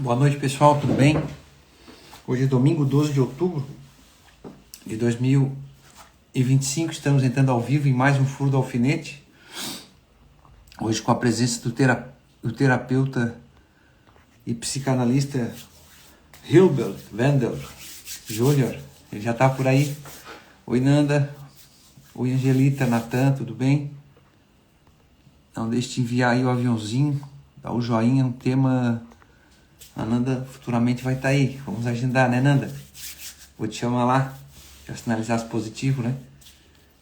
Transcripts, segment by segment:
Boa noite, pessoal, tudo bem? Hoje é domingo, 12 de outubro de 2025. Estamos entrando ao vivo em mais um Furo do Alfinete. Hoje com a presença do terapeuta e psicanalista Hilbert Wendel Jr. Ele já está por aí. Oi, Nanda. Oi, Angelita, Natan, tudo bem? Não deixe de enviar aí o aviãozinho, dá o joinha, um tema... A Nanda futuramente vai estar aí. Vamos agendar, né, Nanda? Vou te chamar lá. Já sinalizasse positivo, né?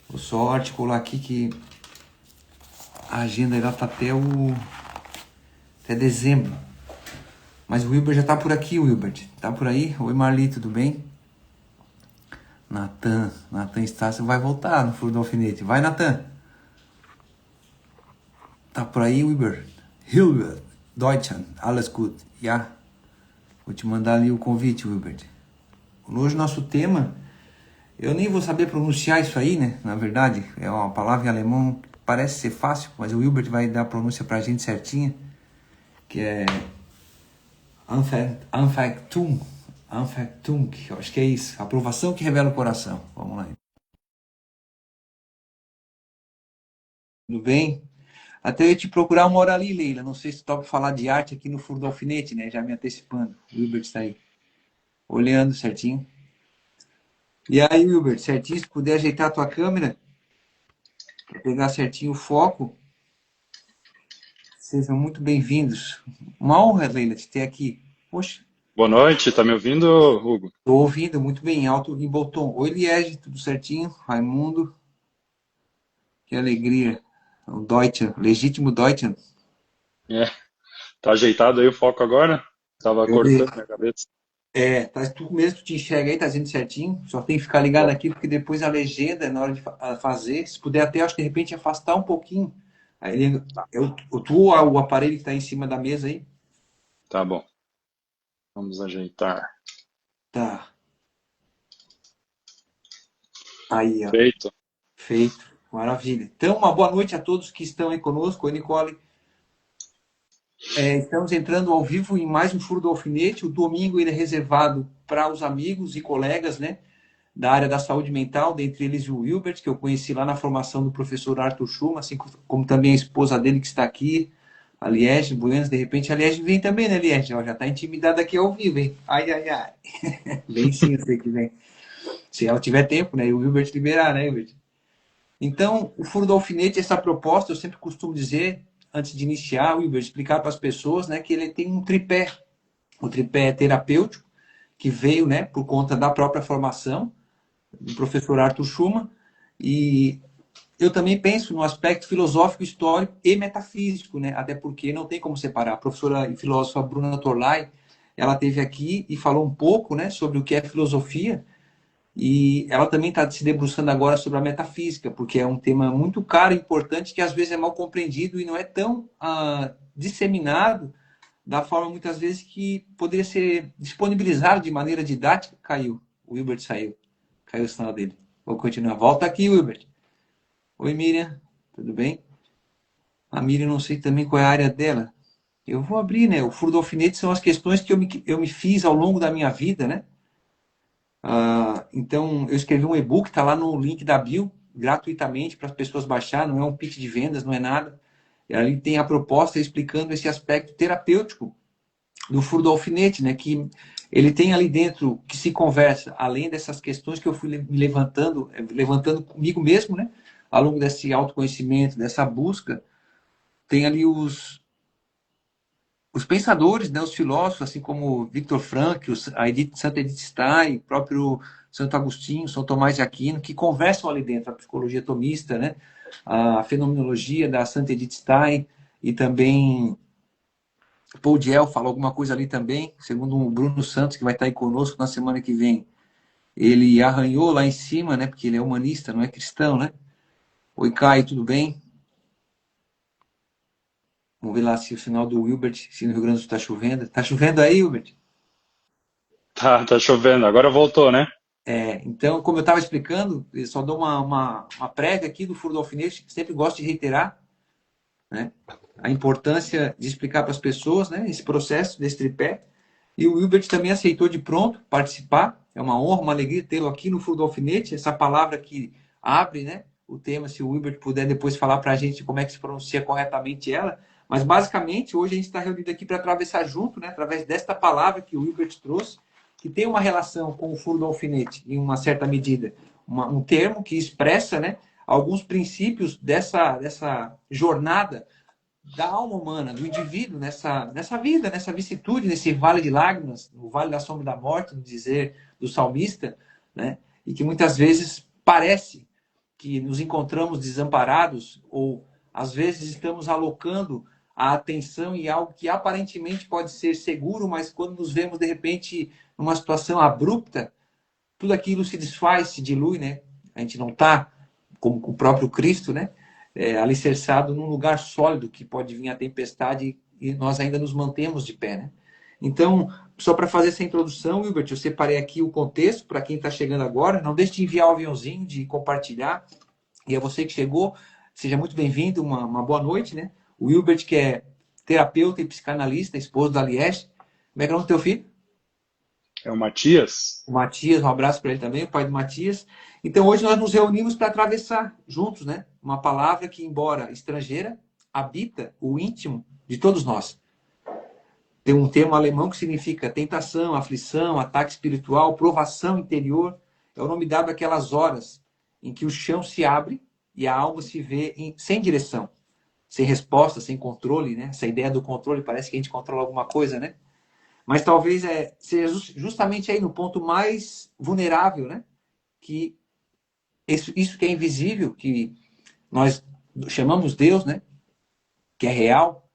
Vou só articular aqui que a agenda ela tá até dezembro. Mas o Wilber já tá por aqui, Wilbert. Tá por aí? Oi, Marli, tudo bem? Natan Estácio vai voltar no Furo do Alfinete. Vai, Natan. Tá por aí, Wilber? Hilbert, Deutschland, alles gut. Ja. Vou te mandar ali o convite, Wilbert. Hoje nosso tema, eu nem vou saber pronunciar isso aí, né? Na verdade, é uma palavra em alemão que parece ser fácil, mas o Wilbert vai dar a pronúncia pra gente certinha, que é Anfechtung, eu acho que é isso. Aprovação que revela o coração. Vamos lá. Tudo bem? Até eu ia te procurar uma hora ali, Leila. Não sei se toca falar de arte aqui no Furo do Alfinete, né? Já me antecipando. O Wilbert está aí, olhando certinho. E aí, Wilbert, certinho, se puder ajeitar a tua câmera, para pegar certinho o foco, sejam muito bem-vindos. Uma honra, Leila, te ter aqui. Poxa, Boa noite, tá me ouvindo, Hugo? estou ouvindo muito bem, alto em botão. Oi, Liege, tudo certinho? Raimundo, que alegria. O Deutsche, legítimo Deutsche. É, tá ajeitado aí o foco agora? Tava Eu vi. cortando minha cabeça. Tu mesmo te enxerga aí, tá dizendo certinho. Só tem que ficar ligado Bom, aqui, porque depois a legenda, na hora de fazer, se puder até, acho que de repente afastar um pouquinho. Aí, o aparelho que está em cima da mesa aí. tá bom. Vamos ajeitar. Tá. Aí, ó. Feito. Feito. Maravilha. Então, uma boa noite a todos que estão aí conosco. Oi, Nicole. Estamos entrando ao vivo em mais um Furo do Alfinete. O domingo ele é reservado para os amigos e colegas, né, da área da saúde mental, dentre eles o Wilbert, que eu conheci lá na formação do professor Arthur Schumann, assim como também a esposa dele que está aqui, a Liege Buenas. De repente a Liege vem também, né, Liege? Ó, já está intimidada aqui ao vivo, hein? Ai, ai, ai. Vem sim, eu sei que vem. Se ela tiver tempo, né? E o Wilbert liberar, né, Wilbert? Então, o Furo do Alfinete, essa proposta, eu sempre costumo dizer, antes de iniciar, Wilber, explicar para as pessoas, né, que ele tem um tripé. O tripé terapêutico, que veio, né, por conta da própria formação do professor Arthur Schumann, e eu também penso no aspecto filosófico, histórico e metafísico, né, até porque não tem como separar. A professora e filósofa Bruna Torlai, ela esteve aqui e falou um pouco, né, sobre o que é filosofia, e ela também está se debruçando agora sobre a metafísica, porque é um tema muito caro e importante que às vezes é mal compreendido e não é tão disseminado da forma muitas vezes que poderia ser disponibilizado de maneira didática. Caiu. O Wilbert saiu. Caiu o sinal dele. Vou continuar. Volta aqui, Wilbert. Oi, Miriam. Tudo bem? A Miriam, não sei também qual é a área dela. Eu vou abrir, né? O furo do alfinete são as questões que eu me fiz ao longo da minha vida, né? Então, eu escrevi um e-book, está lá no link da bio, gratuitamente para as pessoas baixar, não é um pitch de vendas, não é nada. E ali tem a proposta explicando esse aspecto terapêutico do furo do alfinete, né? Que ele tem ali dentro que se conversa, além dessas questões que eu fui me levantando comigo mesmo, né? Ao longo desse autoconhecimento, dessa busca, tem ali os pensadores, né, os filósofos, assim como Viktor Frankl, Santa Edith Stein, o próprio Santo Agostinho, São Tomás de Aquino, que conversam ali dentro, a psicologia tomista, né, a fenomenologia da Santa Edith Stein, e também Paul Diel fala alguma coisa ali também, segundo o Bruno Santos, que vai estar aí conosco na semana que vem. Ele arranhou lá em cima, né, porque ele é humanista, não é cristão, né? Oi, Caio, tudo bem? Vamos ver lá se o sinal do Wilbert, se no Rio Grande do Sul está chovendo. Está chovendo aí, Wilbert? Tá chovendo. Agora voltou, né? Então, como eu estava explicando, eu só dou uma prévia aqui do furo do alfinete, que sempre gosto de reiterar, né, a importância de explicar para as pessoas, né, esse processo desse tripé. E o Wilbert também aceitou de pronto participar. É uma honra, uma alegria tê-lo aqui no Furo do Alfinete. Essa palavra que abre, né, o tema, se o Wilbert puder depois falar para a gente como é que se pronuncia corretamente ela. Mas, basicamente, hoje a gente está reunido aqui para atravessar junto, né, através desta palavra que o Wilbert trouxe, que tem uma relação com o Furo do Alfinete, em uma certa medida. Um termo que expressa, né, alguns princípios dessa jornada da alma humana, do indivíduo, nessa vida, nessa vicissitude, nesse vale de lágrimas, no vale da sombra da morte, no dizer do salmista, né? E que muitas vezes parece que nos encontramos desamparados ou às vezes estamos alocando a atenção em algo que aparentemente pode ser seguro, mas quando nos vemos de repente numa situação abrupta, tudo aquilo se desfaz, se dilui, né? A gente não está como o próprio Cristo, né? Alicerçado num lugar sólido que pode vir a tempestade e nós ainda nos mantemos de pé, né? Então, só para fazer essa introdução, Wilbert, eu separei aqui o contexto para quem está chegando agora. Não deixe de enviar o aviãozinho, de compartilhar. E a você que chegou, seja muito bem-vindo, uma boa noite, né? O Wilbert, que é terapeuta e psicanalista, esposo da Liege. Como é que é o nome do teu filho? É o Matias. O Matias, um abraço para ele também, o pai do Matias. Então, hoje nós nos reunimos para atravessar juntos, né? Uma palavra que, embora estrangeira, habita o íntimo de todos nós. Tem um termo alemão que significa tentação, aflição, ataque espiritual, provação interior. É o nome dado àquelas horas em que o chão se abre e a alma se vê sem direção, sem resposta, sem controle, né? Essa ideia do controle, parece que a gente controla alguma coisa, né? Mas talvez seja justamente aí no ponto mais vulnerável, né? Que isso que é invisível, que nós chamamos Deus, né? Que é real,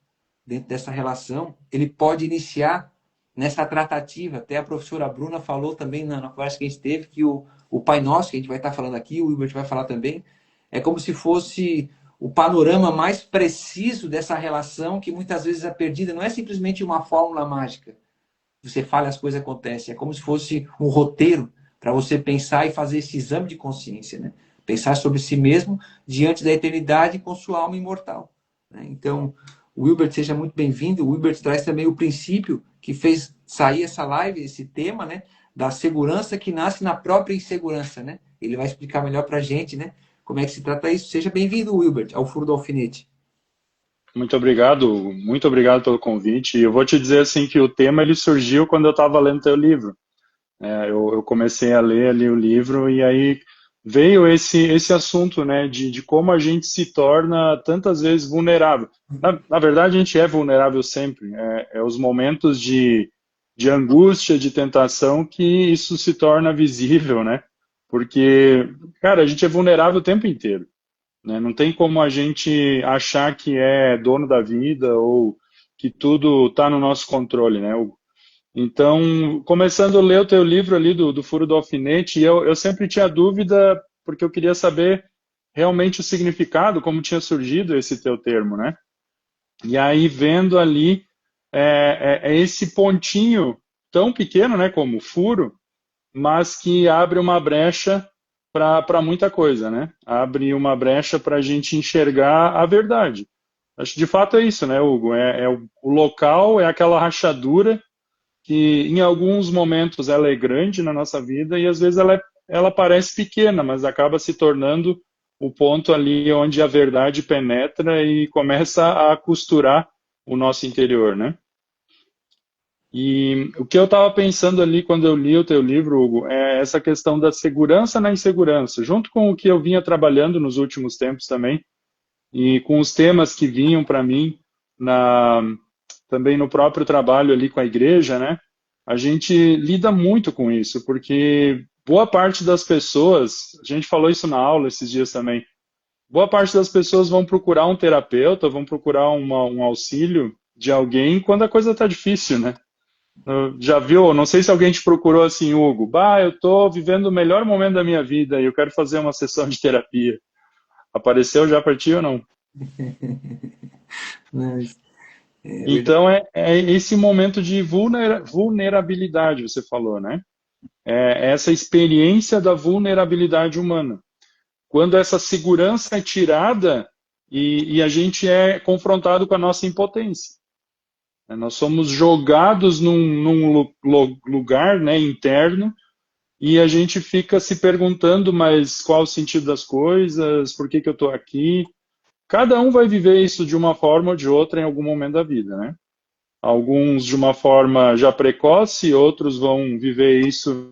dentro dessa relação, ele pode iniciar nessa tratativa. Até a professora Bruna falou também na conversa que a gente teve, que o Pai Nosso, que a gente vai estar falando aqui, o Wilbert vai falar também, é como se fosse o panorama mais preciso dessa relação, que muitas vezes é perdida. Não é simplesmente uma fórmula mágica. Você fala, as coisas acontecem. É como se fosse um roteiro para você pensar e fazer esse exame de consciência, né? Pensar sobre si mesmo diante da eternidade com sua alma imortal, né? Então, o Wilbert, seja muito bem-vindo. O Wilbert traz também o princípio que fez sair essa live, esse tema, né? Da segurança que nasce na própria insegurança, né? Ele vai explicar melhor para a gente, né? Como é que se trata isso. Seja bem-vindo, Wilbert, ao Furo do Alfinete. Muito obrigado pelo convite. E eu vou te dizer assim que o tema ele surgiu quando eu estava lendo teu livro. Eu comecei a ler ali o livro e aí veio esse assunto, né, de como a gente se torna tantas vezes vulnerável. Na verdade, a gente é vulnerável sempre. Os momentos de angústia, de tentação, que isso se torna visível, né? Porque, cara, a gente é vulnerável o tempo inteiro, né? Não tem como a gente achar que é dono da vida ou que tudo está no nosso controle, né? Então, começando a ler o teu livro ali do Furo do Alfinete, eu sempre tinha dúvida, porque eu queria saber realmente o significado, como tinha surgido esse teu termo, né? E aí, vendo ali, é esse pontinho tão pequeno, né, como furo, mas que abre uma brecha para muita coisa, né? Abre uma brecha para a gente enxergar a verdade. Acho que de fato é isso, né, Hugo? O local, é aquela rachadura que em alguns momentos ela é grande na nossa vida e às vezes ela parece pequena, mas acaba se tornando o ponto ali onde a verdade penetra e começa a costurar o nosso interior, né? E o que eu estava pensando ali quando eu li o teu livro, Hugo, é essa questão da segurança na insegurança, junto com o que eu vinha trabalhando nos últimos tempos também, e com os temas que vinham para mim também no próprio trabalho ali com a igreja, né? A gente lida muito com isso, porque boa parte das pessoas, a gente falou isso na aula esses dias também, boa parte das pessoas vão procurar um terapeuta, vão procurar um auxílio de alguém quando a coisa está difícil, né? Já viu? Não sei se alguém te procurou assim, Hugo. Eu estou vivendo o melhor momento da minha vida e eu quero fazer uma sessão de terapia. Apareceu já para ti ou não? Então é esse momento de vulnerabilidade, você falou, né? É essa experiência da vulnerabilidade humana. Quando essa segurança é tirada e a gente é confrontado com a nossa impotência. Nós somos jogados num lugar, né, interno, e a gente fica se perguntando, mas qual o sentido das coisas? Por que que eu estou aqui? Cada um vai viver isso de uma forma ou de outra em algum momento da vida, né? Alguns de uma forma já precoce, outros vão viver isso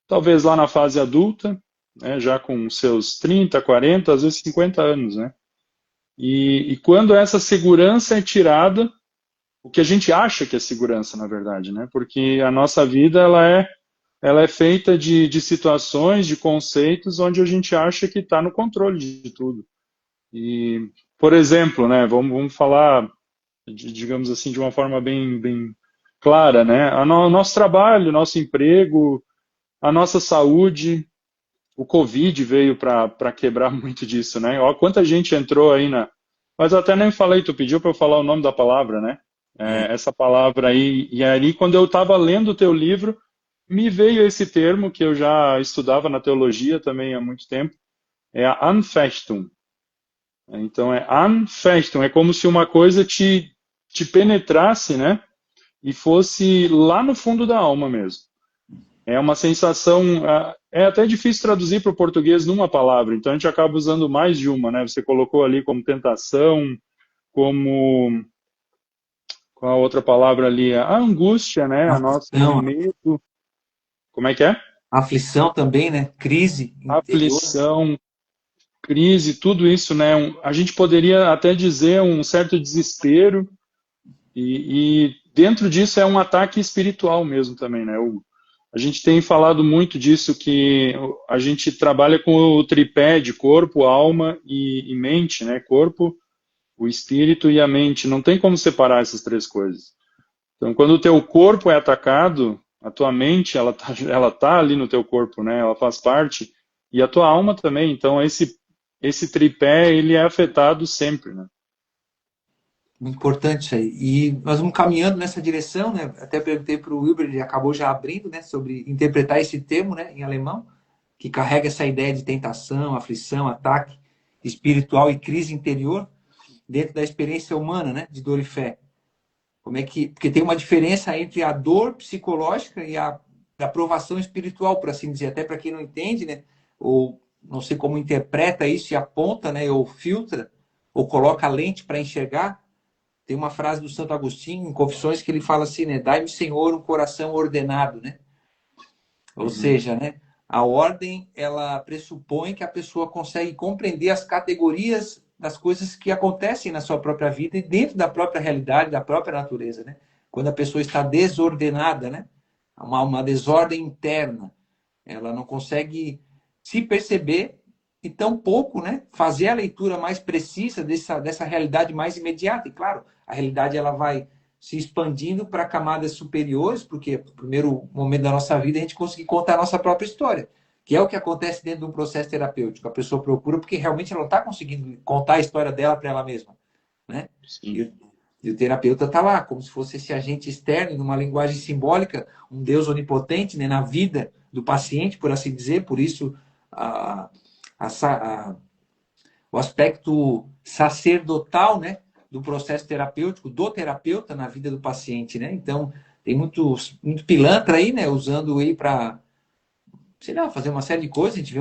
talvez lá na fase adulta, né, já com seus 30, 40, às vezes 50 anos, né? E quando essa segurança é tirada, o que a gente acha que é segurança, na verdade, né? Porque a nossa vida, ela é feita de situações, de conceitos, onde a gente acha que está no controle de tudo. E, por exemplo, né, vamos falar, digamos assim, de uma forma bem clara, né? O nosso trabalho, o nosso emprego, a nossa saúde, o Covid veio para quebrar muito disso, né? Ó, quanta gente entrou aí na. Mas eu até nem falei, tu pediu para eu falar o nome da palavra, né? É. Essa palavra aí. E aí, quando eu estava lendo o teu livro, me veio esse termo que eu já estudava na teologia também há muito tempo, é a Anfechtung. Então é Anfechtung, é como se uma coisa te penetrasse, né? E fosse lá no fundo da alma mesmo. É uma sensação, é até difícil traduzir para o português numa palavra, então a gente acaba usando mais de uma, né? Você colocou ali como tentação, como, qual a outra palavra ali? A angústia, né? A nossa, o Aflição, medo, como é que é? aflição também, né? Crise interior. Aflição, crise, tudo isso, né? A gente poderia até dizer um certo desespero, e dentro disso é um ataque espiritual mesmo também, né? A gente tem falado muito disso, que a gente trabalha com o tripé de corpo, alma e mente, né? Corpo, o espírito e a mente. Não tem como separar essas três coisas. Então, quando o teu corpo é atacado, a tua mente, ela tá ali no teu corpo, né? Ela faz parte. E a tua alma também. Então, esse tripé, ele é afetado sempre, né? Muito importante isso aí. E nós vamos caminhando nessa direção, né? Até perguntei para o Wilber, ele acabou já abrindo, né? Sobre interpretar esse termo, né? Em alemão, que carrega essa ideia de tentação, aflição, ataque espiritual e crise interior dentro da experiência humana, né? De dor e fé. Como é que... Porque tem uma diferença entre a dor psicológica e a provação espiritual, por assim dizer. Até para quem não entende, né? Ou não sei como interpreta isso e aponta, né? Ou filtra, ou coloca a lente para enxergar. Tem uma frase do Santo Agostinho, em Confissões, que ele fala assim, né? Dai-me, Senhor, um coração ordenado, né? Ou Uhum. seja, né? A ordem, ela pressupõe que a pessoa consegue compreender as categorias das coisas que acontecem na sua própria vida e dentro da própria realidade, da própria natureza, né? Quando a pessoa está desordenada, né? Uma desordem interna, ela não consegue se perceber e tampouco, né, fazer a leitura mais precisa dessa realidade mais imediata. E claro, a realidade ela vai se expandindo para camadas superiores, porque no primeiro momento da nossa vida a gente conseguir contar a nossa própria história, que é o que acontece dentro de um processo terapêutico. A pessoa procura porque realmente ela não está conseguindo contar a história dela para ela mesma, né? Sim. E o terapeuta está lá, como se fosse esse agente externo, numa linguagem simbólica, um Deus onipotente, né, na vida do paciente, por assim dizer. Por isso, a, a, a, o aspecto sacerdotal, né, do processo terapêutico, do terapeuta na vida do paciente. Né? Então, tem muito pilantra aí, né, usando aí para, sei lá, fazer uma série de coisas. A gente vê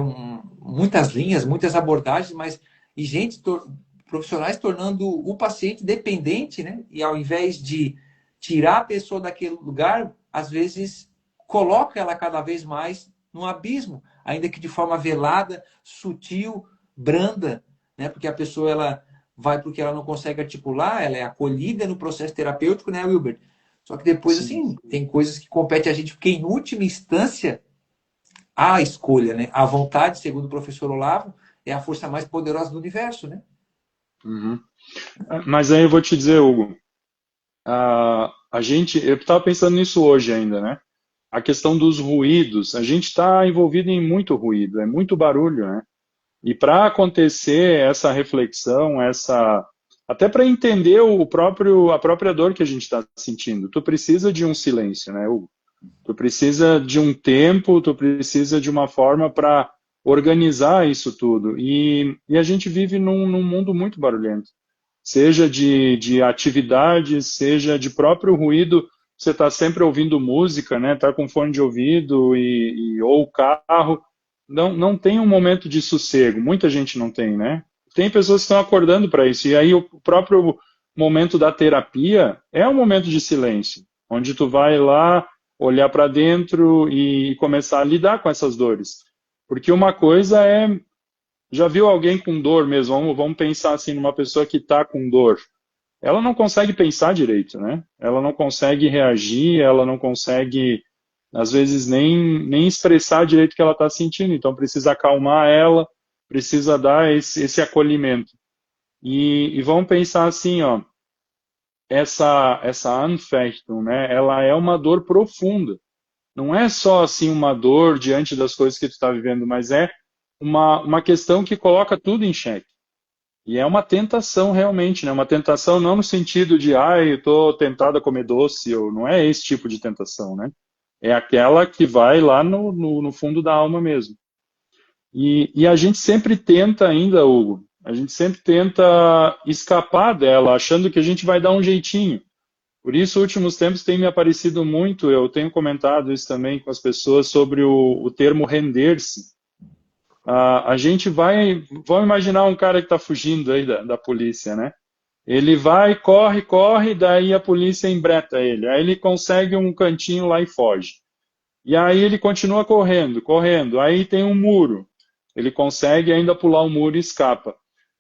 muitas linhas, muitas abordagens, mas e gente profissionais tornando o paciente dependente, né? E ao invés de tirar a pessoa daquele lugar, às vezes coloca ela cada vez mais num abismo, ainda que de forma velada, sutil, branda, né? Porque a pessoa ela vai porque ela não consegue articular, ela é acolhida no processo terapêutico, né, Wilbert? Só que depois, Sim. assim, tem coisas que competem a gente, porque em última instância, a escolha, né? A vontade, segundo o professor Olavo, é a força mais poderosa do universo, né? Uhum. Mas aí eu vou te dizer, Hugo, a gente, eu estava pensando nisso hoje ainda, né? A questão dos ruídos, a gente está envolvido em muito ruído, é muito barulho, né? E para acontecer essa reflexão, até para entender a própria dor que a gente está sentindo, tu precisa de um silêncio, né, Hugo? Tu precisa de um tempo, tu precisa de uma forma para organizar isso tudo. E a gente vive num mundo muito barulhento. seja de atividades, seja de próprio ruído. Você está sempre ouvindo música, né? Tá com fone de ouvido ou carro. Não tem um momento de sossego. Muita gente não tem, né? Tem pessoas que estão acordando para isso. E aí o próprio momento da terapia é um momento de silêncio, onde tu vai lá olhar para dentro e começar a lidar com essas dores. Porque uma coisa é, já viu alguém com dor mesmo? Vamos pensar assim numa pessoa que está com dor. Ela não consegue pensar direito, né? Ela não consegue reagir, ela não consegue, às vezes, nem expressar direito o que ela está sentindo. Então precisa acalmar ela, precisa dar esse acolhimento. E vamos pensar assim, ó, essa Anfechtung, né? Ela é uma dor profunda. Não é só assim uma dor diante das coisas que tu está vivendo, mas é uma questão que coloca tudo em xeque. E é uma tentação realmente, né? Uma tentação não no sentido de, eu estou tentado a comer doce, ou não é esse tipo de tentação, né? É aquela que vai lá no fundo da alma mesmo. E a gente sempre tenta ainda, Hugo, a gente sempre tenta escapar dela, achando que a gente vai dar um jeitinho. Por isso, últimos tempos tem me aparecido muito, eu tenho comentado isso também com as pessoas, sobre o termo render-se. A gente vamos imaginar um cara que está fugindo aí da polícia, né? Ele vai, corre, corre, daí a polícia embreta ele. Aí ele consegue um cantinho lá e foge. E aí ele continua correndo, correndo. Aí tem um muro. Ele consegue ainda pular o muro e escapa.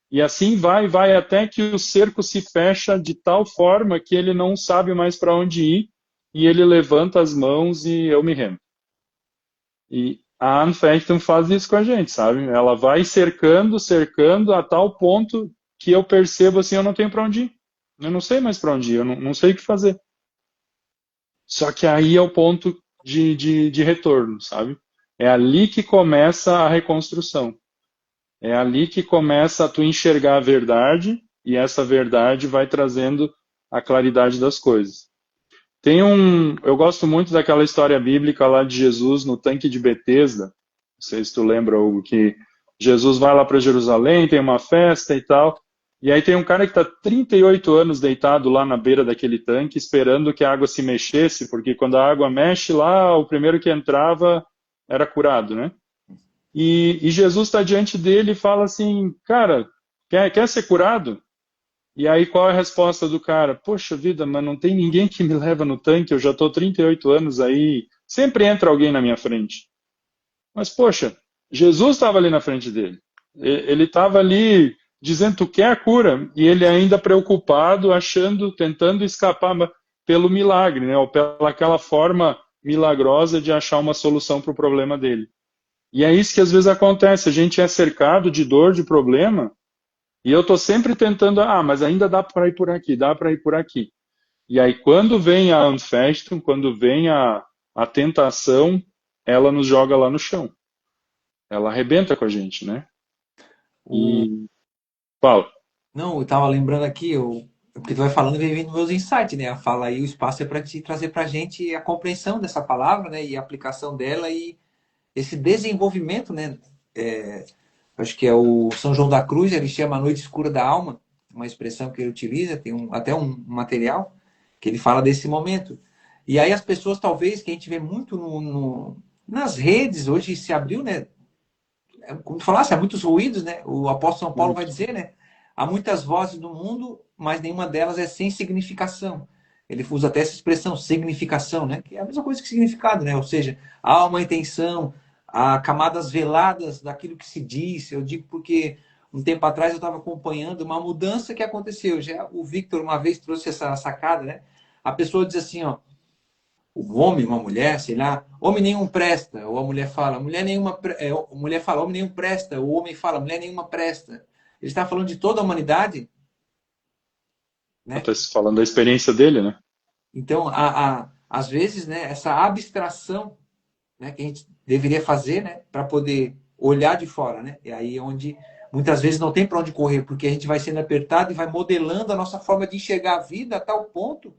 E assim vai até que o cerco se fecha de tal forma que ele não sabe mais para onde ir e ele levanta as mãos e eu me rendo. E a Anfechtung faz isso com a gente, sabe? Ela vai cercando, cercando a tal ponto que eu percebo assim, eu não tenho para onde ir. Eu não sei mais para onde ir, eu não sei o que fazer. Só que aí é o ponto de retorno, sabe? É ali que começa a reconstrução. É ali que começa a tu enxergar a verdade e essa verdade vai trazendo a claridade das coisas. Eu gosto muito daquela história bíblica lá de Jesus no tanque de Betesda. Não sei se tu lembra, Hugo, que Jesus vai lá para Jerusalém, tem uma festa e tal. E aí tem um cara que está 38 anos deitado lá na beira daquele tanque, esperando que a água se mexesse, porque quando a água mexe lá, o primeiro que entrava era curado, né? E Jesus está diante dele e fala assim, cara, quer ser curado? E aí qual é a resposta do cara? Poxa vida, mas não tem ninguém que me leva no tanque, eu já estou 38 anos aí, sempre entra alguém na minha frente. Mas poxa, Jesus estava ali na frente dele. Ele estava ali dizendo, tu quer a cura? E ele ainda preocupado, achando, tentando escapar pelo milagre, né? Ou pela aquela forma milagrosa de achar uma solução para o problema dele. E é isso que às vezes acontece, a gente é cercado de dor, de problema, e eu estou sempre tentando, mas ainda dá para ir por aqui, dá para ir por aqui. E aí quando vem a Anfechtung, quando vem a tentação, ela nos joga lá no chão. Ela arrebenta com a gente, né? O... E fala. Não, eu estava lembrando aqui, porque tu vai falando e vem vindo meus insights, né? A fala aí, o espaço é para te trazer para a gente a compreensão dessa palavra, né? E a aplicação dela e esse desenvolvimento, né? Acho que é o São João da Cruz, ele chama a Noite Escura da Alma, uma expressão que ele utiliza, tem até um material que ele fala desse momento. E aí as pessoas, talvez, que a gente vê muito nas redes, hoje se abriu, né? Como tu falasse, há muitos ruídos, né? O apóstolo São Paulo vai dizer, né? Há muitas vozes no mundo, mas nenhuma delas é sem significação. Ele usa até essa expressão, significação, né? Que é a mesma coisa que significado, né? Ou seja, há uma intenção, há camadas veladas daquilo que se diz. Eu digo porque um tempo atrás eu estava acompanhando uma mudança que aconteceu. Já o Victor uma vez trouxe essa sacada, né? A pessoa diz assim, ó, o homem, uma mulher, sei lá, homem nenhum presta, ou a mulher fala, mulher nenhuma, mulher fala, homem nenhum presta, o homem fala, mulher nenhuma presta. Ele está falando de toda a humanidade, né? Está falando da experiência dele, né? Então, às vezes, né, essa abstração, né, que a gente deveria fazer, né, para poder olhar de fora, né? E aí é onde muitas vezes não tem para onde correr, porque a gente vai sendo apertado e vai modelando a nossa forma de enxergar a vida a tal ponto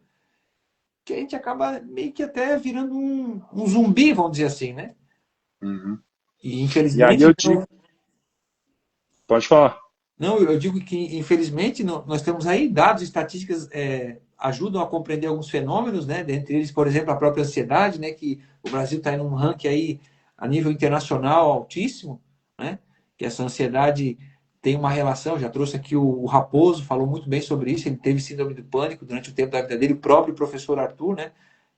que a gente acaba meio que até virando um zumbi, vamos dizer assim, né? Uhum. E E aí infelizmente, eu digo, pode falar. Não, eu digo que, infelizmente, nós temos aí dados, estatísticas ajudam a compreender alguns fenômenos, né? Dentre eles, por exemplo, a própria ansiedade, né? Que o Brasil está em um ranking aí a nível internacional altíssimo, né? Que essa ansiedade tem uma relação, já trouxe aqui o Raposo, falou muito bem sobre isso, ele teve síndrome do pânico durante o tempo da vida dele, o próprio professor Arthur, né?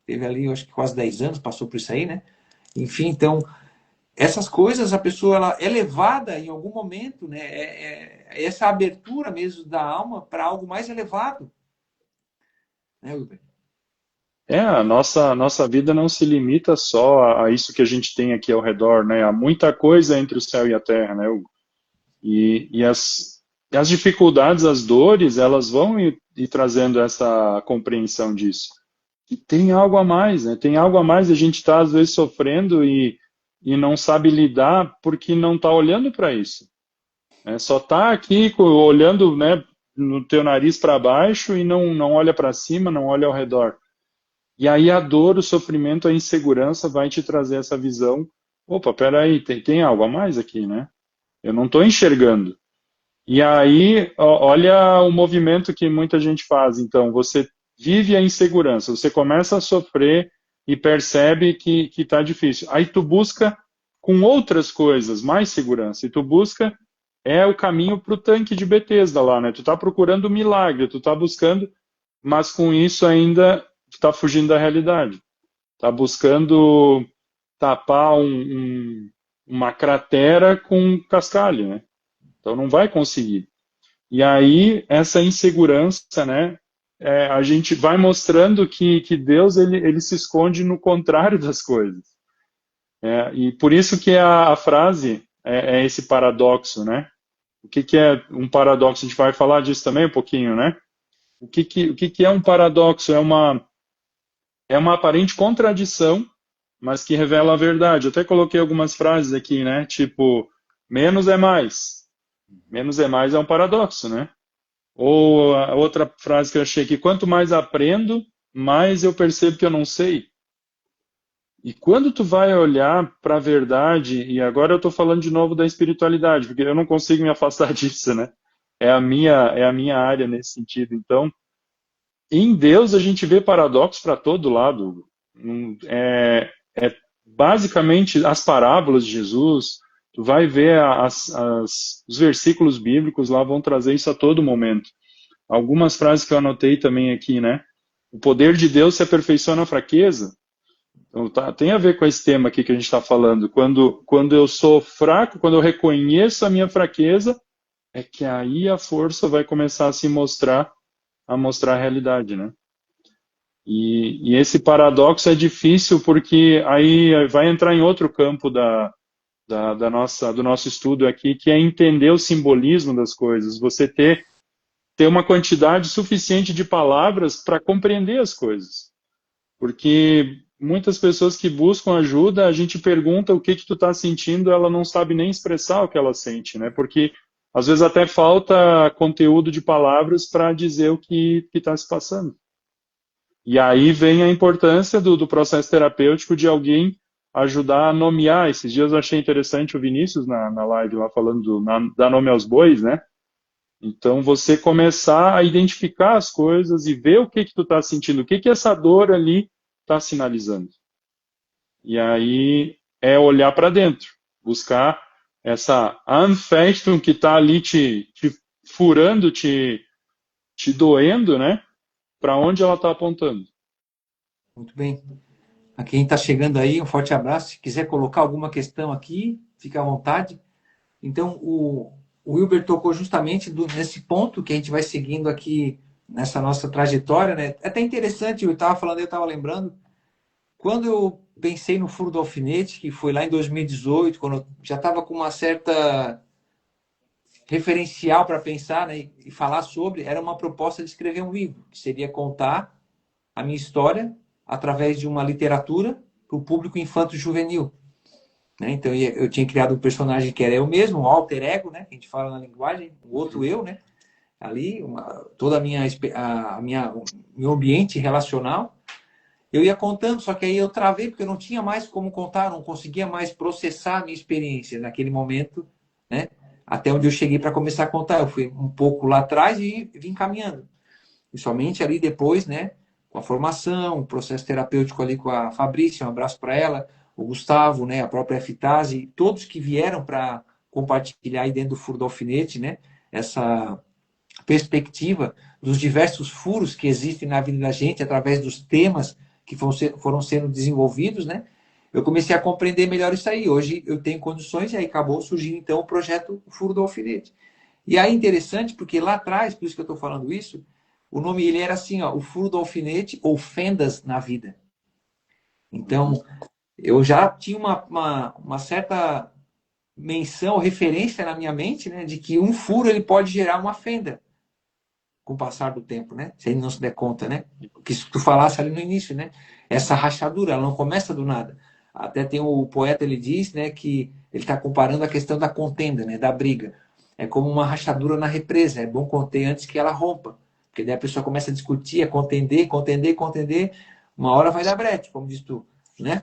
Teve ali, eu acho que quase 10 anos, passou por isso aí, né? Enfim, então, essas coisas a pessoa ela é levada em algum momento, né? É essa abertura mesmo da alma para algo mais elevado, né, Wilber? A nossa vida não se limita só a isso que a gente tem aqui ao redor, né? Há muita coisa entre o céu e a terra, né, Hugo? E as dificuldades, as dores, elas vão ir trazendo essa compreensão disso. E tem algo a mais, né? Tem algo a mais, a gente está às vezes sofrendo e não sabe lidar porque não está olhando para isso. Né? Só está aqui olhando, né, no teu nariz para baixo e não olha para cima, não olha ao redor. E aí a dor, o sofrimento, a insegurança vai te trazer essa visão. Opa, peraí, tem algo a mais aqui, né? Eu não estou enxergando. E aí, olha o movimento que muita gente faz. Então, você vive a insegurança, você começa a sofrer e percebe que está difícil. Aí tu busca com outras coisas mais segurança. E tu busca o caminho para o tanque de Betesda lá, né? Tu está procurando o milagre, tu está buscando, mas com isso ainda tu está fugindo da realidade. Está buscando tapar uma cratera com um cascalho, né? Então não vai conseguir. E aí, essa insegurança, né? A gente vai mostrando que Deus ele se esconde no contrário das coisas. E por isso que a frase é esse paradoxo, né? O que é um paradoxo? A gente vai falar disso também um pouquinho, né? O que é um paradoxo? É uma aparente contradição, mas que revela a verdade. Eu até coloquei algumas frases aqui, né? Tipo, menos é mais. Menos é mais é um paradoxo, né? Ou a outra frase que eu achei aqui, quanto mais aprendo, mais eu percebo que eu não sei. E quando tu vai olhar para a verdade, e agora eu estou falando de novo da espiritualidade, porque eu não consigo me afastar disso, né? É a minha área nesse sentido. Então, em Deus a gente vê paradoxos para todo lado. Basicamente as parábolas de Jesus, tu vai ver os versículos bíblicos lá vão trazer isso a todo momento. Algumas frases que eu anotei também aqui, né? O poder de Deus se aperfeiçoa na fraqueza. Então, tem a ver com esse tema aqui que a gente está falando. Quando eu sou fraco, quando eu reconheço a minha fraqueza, é que aí a força vai começar a se mostrar, a mostrar a realidade, né? E esse paradoxo é difícil porque aí vai entrar em outro campo do nosso estudo aqui, que é entender o simbolismo das coisas. Você ter uma quantidade suficiente de palavras para compreender as coisas. Porque muitas pessoas que buscam ajuda, a gente pergunta o que tu está sentindo, ela não sabe nem expressar o que ela sente, né? Porque às vezes até falta conteúdo de palavras para dizer o que está se passando. E aí vem a importância do processo terapêutico de alguém ajudar a nomear. Esses dias eu achei interessante o Vinícius na live lá falando dar nome aos bois, né? Então você começar a identificar as coisas e ver o que tu está sentindo, o que essa dor ali está sinalizando. E aí é olhar para dentro, buscar essa Anfechtung que está ali te furando, te doendo, né? Para onde ela está apontando. Muito bem. A quem está chegando aí, um forte abraço. Se quiser colocar alguma questão aqui, fica à vontade. Então, o Wilber tocou justamente nesse ponto que a gente vai seguindo aqui nessa nossa trajetória, né? É até interessante, eu estava falando, eu estava lembrando, quando eu pensei no Furo do Alfinete, que foi lá em 2018, quando eu já estava com uma certa referencial para pensar, né, e falar sobre, era uma proposta de escrever um livro, que seria contar a minha história através de uma literatura para o público infanto-juvenil. Né? Então eu tinha criado um personagem que era eu mesmo, um alter ego, né? Que a gente fala na linguagem, o outro eu, né? Ali, toda o meu ambiente relacional, eu ia contando, só que aí eu travei porque eu não tinha mais como contar, não conseguia mais processar a minha experiência naquele momento, né? até onde eu cheguei para começar a contar. Eu fui um pouco lá atrás e vim caminhando. E somente ali depois, né, com a formação, o processo terapêutico ali com a Fabrícia, um abraço para ela, o Gustavo, né, a própria Fitase, todos que vieram para compartilhar aí dentro do Furo do Alfinete, né, essa perspectiva dos diversos furos que existem na vida da gente através dos temas que foram sendo desenvolvidos, né? Eu comecei a compreender melhor isso aí. Hoje eu tenho condições e aí acabou surgindo então o projeto Furo do Alfinete. E aí é interessante porque lá atrás, por isso que eu estou falando isso, o nome ele era assim, ó, o Furo do Alfinete ou Fendas na Vida. Então, eu já tinha uma certa menção, referência na minha mente, né, de que um furo ele pode gerar uma fenda com o passar do tempo, né? Se ele não se der conta, né? O que tu falasse ali no início, né? Essa rachadura, ela não começa do nada. Até tem o poeta, ele diz, né, que ele está comparando a questão da contenda, né, da briga. É como uma rachadura na represa, é bom conter antes que ela rompa. Porque daí a pessoa começa a discutir, a contender, uma hora vai dar brete, como diz tu, né?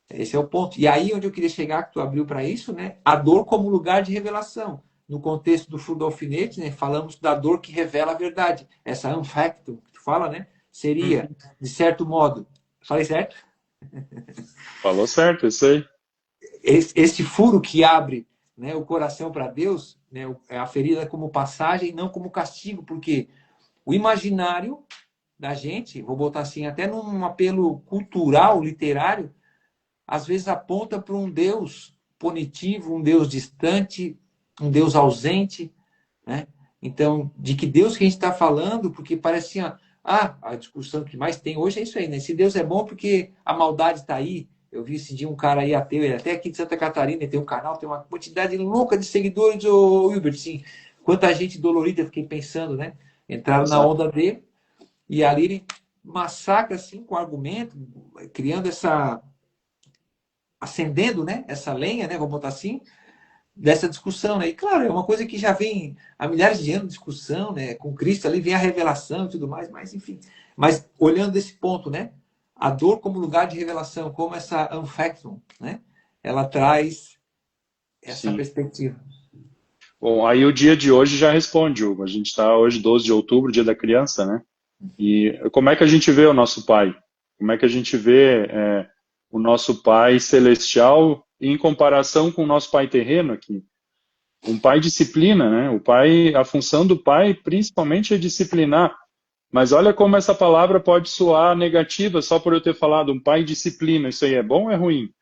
Esse é o ponto. E aí onde eu queria chegar, que tu abriu para isso, né? A dor como lugar de revelação. No contexto do furo do alfinete, né? Falamos da dor que revela a verdade. Essa anfacto que tu fala, né? Seria, de certo modo, falei certo? Falou certo, isso aí. Esse furo que abre, né, o coração para Deus, né? É a ferida como passagem e não como castigo, porque o imaginário da gente, vou botar assim, até num apelo cultural, literário, às vezes aponta para um Deus punitivo, um Deus distante, um Deus ausente, né? Então, de que Deus que a gente está falando, porque parece assim, a discussão que mais tem hoje é isso aí, né? Se Deus é bom porque a maldade está aí. Eu vi esse dia um cara aí ateu, ele até aqui de Santa Catarina, tem um canal, tem uma quantidade louca de seguidores, o Wilbert, sim. Quanta gente dolorida, eu fiquei pensando, né? Entraram na Exato. onda dele e ali ele massacra, assim, com argumento, criando essa acendendo, né, essa lenha, né, vamos botar assim, dessa discussão, né? E claro, é uma coisa que já vem há milhares de anos de discussão, né? Com Cristo ali vem a revelação e tudo mais, mas enfim. Mas olhando desse ponto, né? A dor como lugar de revelação, como essa unfactum, né? Ela traz essa Sim. perspectiva. Bom, aí o dia de hoje já responde, Hugo. A gente está hoje, 12 de outubro, dia da criança, né? E como é que a gente vê o nosso pai? Como é que a gente vê o nosso pai celestial em comparação com o nosso pai terreno aqui? Um pai disciplina, né? O pai, a função do pai principalmente é disciplinar. Mas olha como essa palavra pode soar negativa só por eu ter falado um pai disciplina. Isso aí é bom ou é ruim?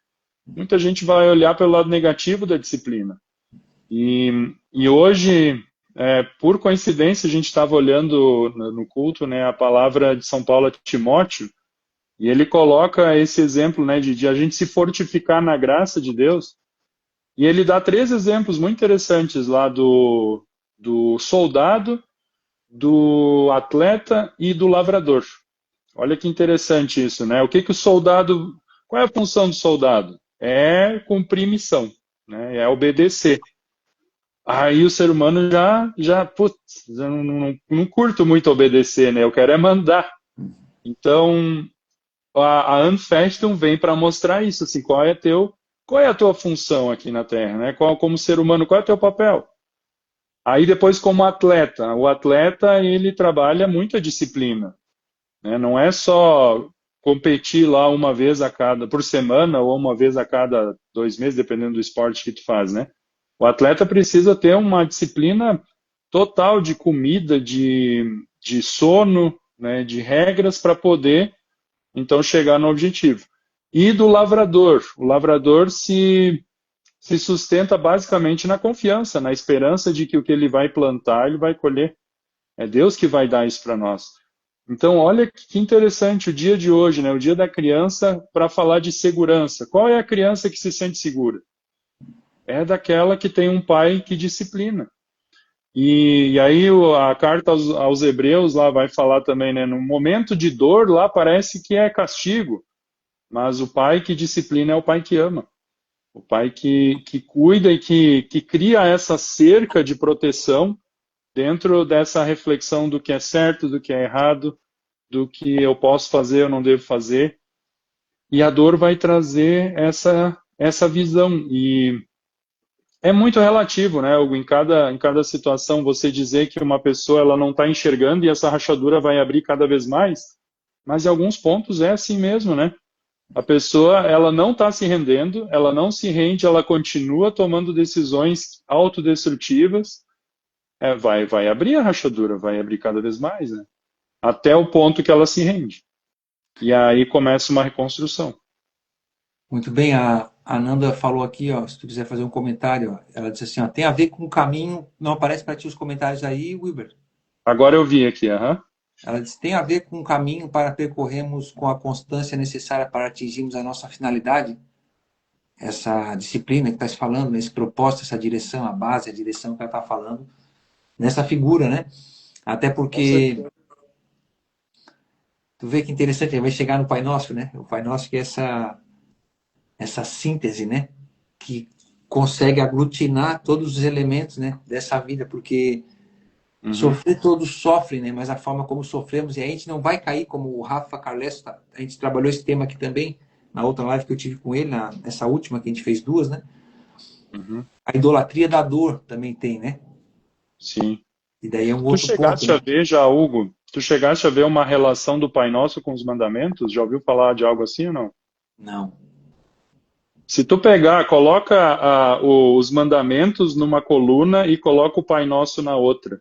Muita gente vai olhar pelo lado negativo da disciplina. E hoje, por coincidência, a gente estava olhando no culto, né, a palavra de São Paulo a Timóteo, e ele coloca esse exemplo, né, de a gente se fortificar na graça de Deus. E ele dá 3 exemplos muito interessantes lá do soldado, do atleta e do lavrador. Olha que interessante isso, né? O que que o soldado... Qual é a função do soldado? É cumprir missão, né? É obedecer. Aí o ser humano putz, já não curto muito obedecer, né? Eu quero é mandar. Então, a Unfestum vem para mostrar isso, assim, qual é a tua função aqui na Terra, né? Como ser humano, qual é o teu papel? Aí depois como atleta, o atleta ele trabalha muita disciplina, né? Não é só competir lá uma vez por semana ou uma vez a cada 2 meses, dependendo do esporte que tu faz, né? O atleta precisa ter uma disciplina total de comida, de sono, né, de regras para poder, então, chegar no objetivo. E do lavrador. O lavrador se sustenta basicamente na confiança, na esperança de que o que ele vai plantar, ele vai colher. É Deus que vai dar isso para nós. Então, olha que interessante o dia de hoje, né? O dia da criança, para falar de segurança. Qual é a criança que se sente segura? É daquela que tem um pai que disciplina. E aí a carta aos Hebreus lá vai falar também, né? No momento de dor lá parece que é castigo, mas o pai que disciplina é o pai que ama. O pai que cuida e que cria essa cerca de proteção dentro dessa reflexão do que é certo, do que é errado, do que eu posso fazer, eu não devo fazer. E a dor vai trazer essa visão. É muito relativo, né, Hugo? Em cada situação, você dizer que uma pessoa ela não está enxergando e essa rachadura vai abrir cada vez mais, mas em alguns pontos é assim mesmo, né? A pessoa ela não está se rendendo, ela não se rende, ela continua tomando decisões autodestrutivas, vai abrir a rachadura, vai abrir cada vez mais, né? Até o ponto que ela se rende. E aí começa uma reconstrução. Muito bem, a Nanda falou aqui, ó, se tu quiser fazer um comentário, ó, ela disse assim, ó, tem a ver com o caminho, não aparece para ti os comentários aí, Wilber? Agora eu vi aqui, aham. Ela disse, tem a ver com o caminho para percorrermos com a constância necessária para atingirmos a nossa finalidade? Essa disciplina que está se falando, esse propósito, essa direção, a base, a direção que ela está falando, nessa figura, né? Até Com porque, certeza. tu vê que interessante, ele vai chegar no Pai Nosso, né? O Pai Nosso que é essa síntese, né? Que consegue aglutinar todos os elementos, né? Dessa vida, porque Uhum, sofrer todos sofrem, né? Mas a forma como sofremos, e a gente não vai cair como o Rafa Carles, a gente trabalhou esse tema aqui também, na outra live que eu tive com ele, nessa última que a gente fez duas, né? uhum, A idolatria da dor também tem, né? sim. E daí é um Tu outro ponto, chegaste a né? ver já, Hugo? Tu chegaste a ver uma relação do Pai Nosso com os mandamentos? Já ouviu falar de algo assim ou não? Não. Se tu pegar, coloca os mandamentos numa coluna e coloca o Pai Nosso na outra.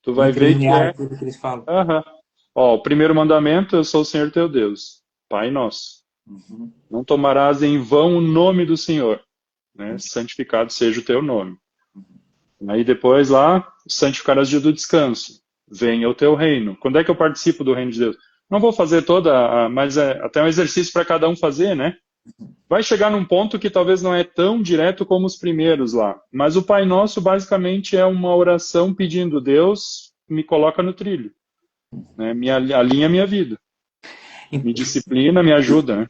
Tu vai ver que Interlinear é. aquilo que eles falam. Aham. Ó, o primeiro mandamento, eu sou o Senhor teu Deus, Pai Nosso. Uhum. Não tomarás em vão o nome do Senhor, né? Santificado seja o teu nome. Aí depois lá, santificarás o dia do descanso. Venha o teu reino. Quando é que eu participo do reino de Deus? Não vou fazer mas é até um exercício para cada um fazer, né? Vai chegar num ponto que talvez não é tão direto como os primeiros lá. Mas o Pai Nosso basicamente é uma oração pedindo: Deus, me coloca no trilho, né? Alinha a minha vida, me E, disciplina, me ajuda, né?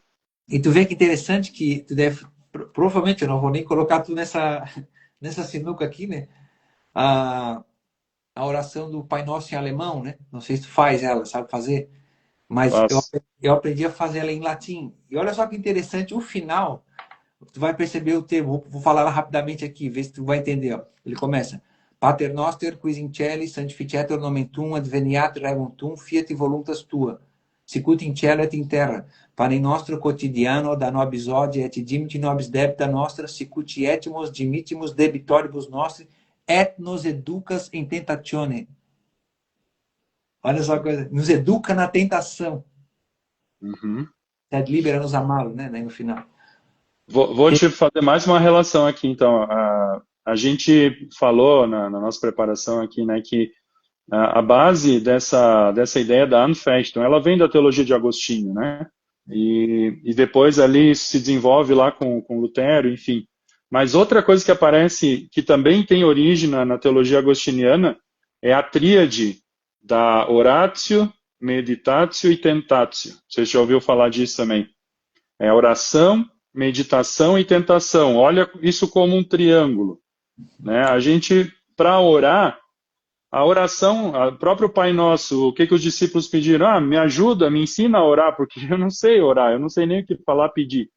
e tu vê que interessante que tu deve. Provavelmente eu não vou nem colocar tu nessa sinuca aqui, né? A, a oração do Pai Nosso em alemão, né? Não sei se tu faz ela, sabe fazer? Mas Faz. eu aprendi a fazer ela em latim. E olha só que interessante, o final, tu vai perceber o termo. Vou falar ela rapidamente aqui, ver se tu vai entender. Ó. Ele começa. Pater noster, quis in celi, sanctificetur nomen tuum, adveniat regnum tuum, fiat voluntas tua. Sicut in cielo et in terra. Panem nostro quotidiano da nobis odie et dimiti nobis debita nostra, sicut etimus dimittimus debitoribus nostri, et nos educas in tentatione. Olha só a coisa. Nos educa na tentação. Uhum. Ted libera-nos amá-lo, né? No final. Vou te fazer mais uma relação aqui, então. A gente falou na nossa preparação aqui, né, que a base dessa ideia da Anfechtung, ela vem da teologia de Agostinho, né? E depois ali se desenvolve lá com Lutero, enfim. Mas outra coisa que aparece, que também tem origem na teologia agostiniana, é a tríade da oratio, meditatio e tentatio. Você já ouviu falar disso também? É oração, meditação e tentação. Olha isso como um triângulo, né? A gente, para orar, a oração, o próprio Pai Nosso, o que os discípulos pediram? Ah, me ajuda, me ensina a orar, porque eu não sei orar, eu não sei nem o que falar, pedir.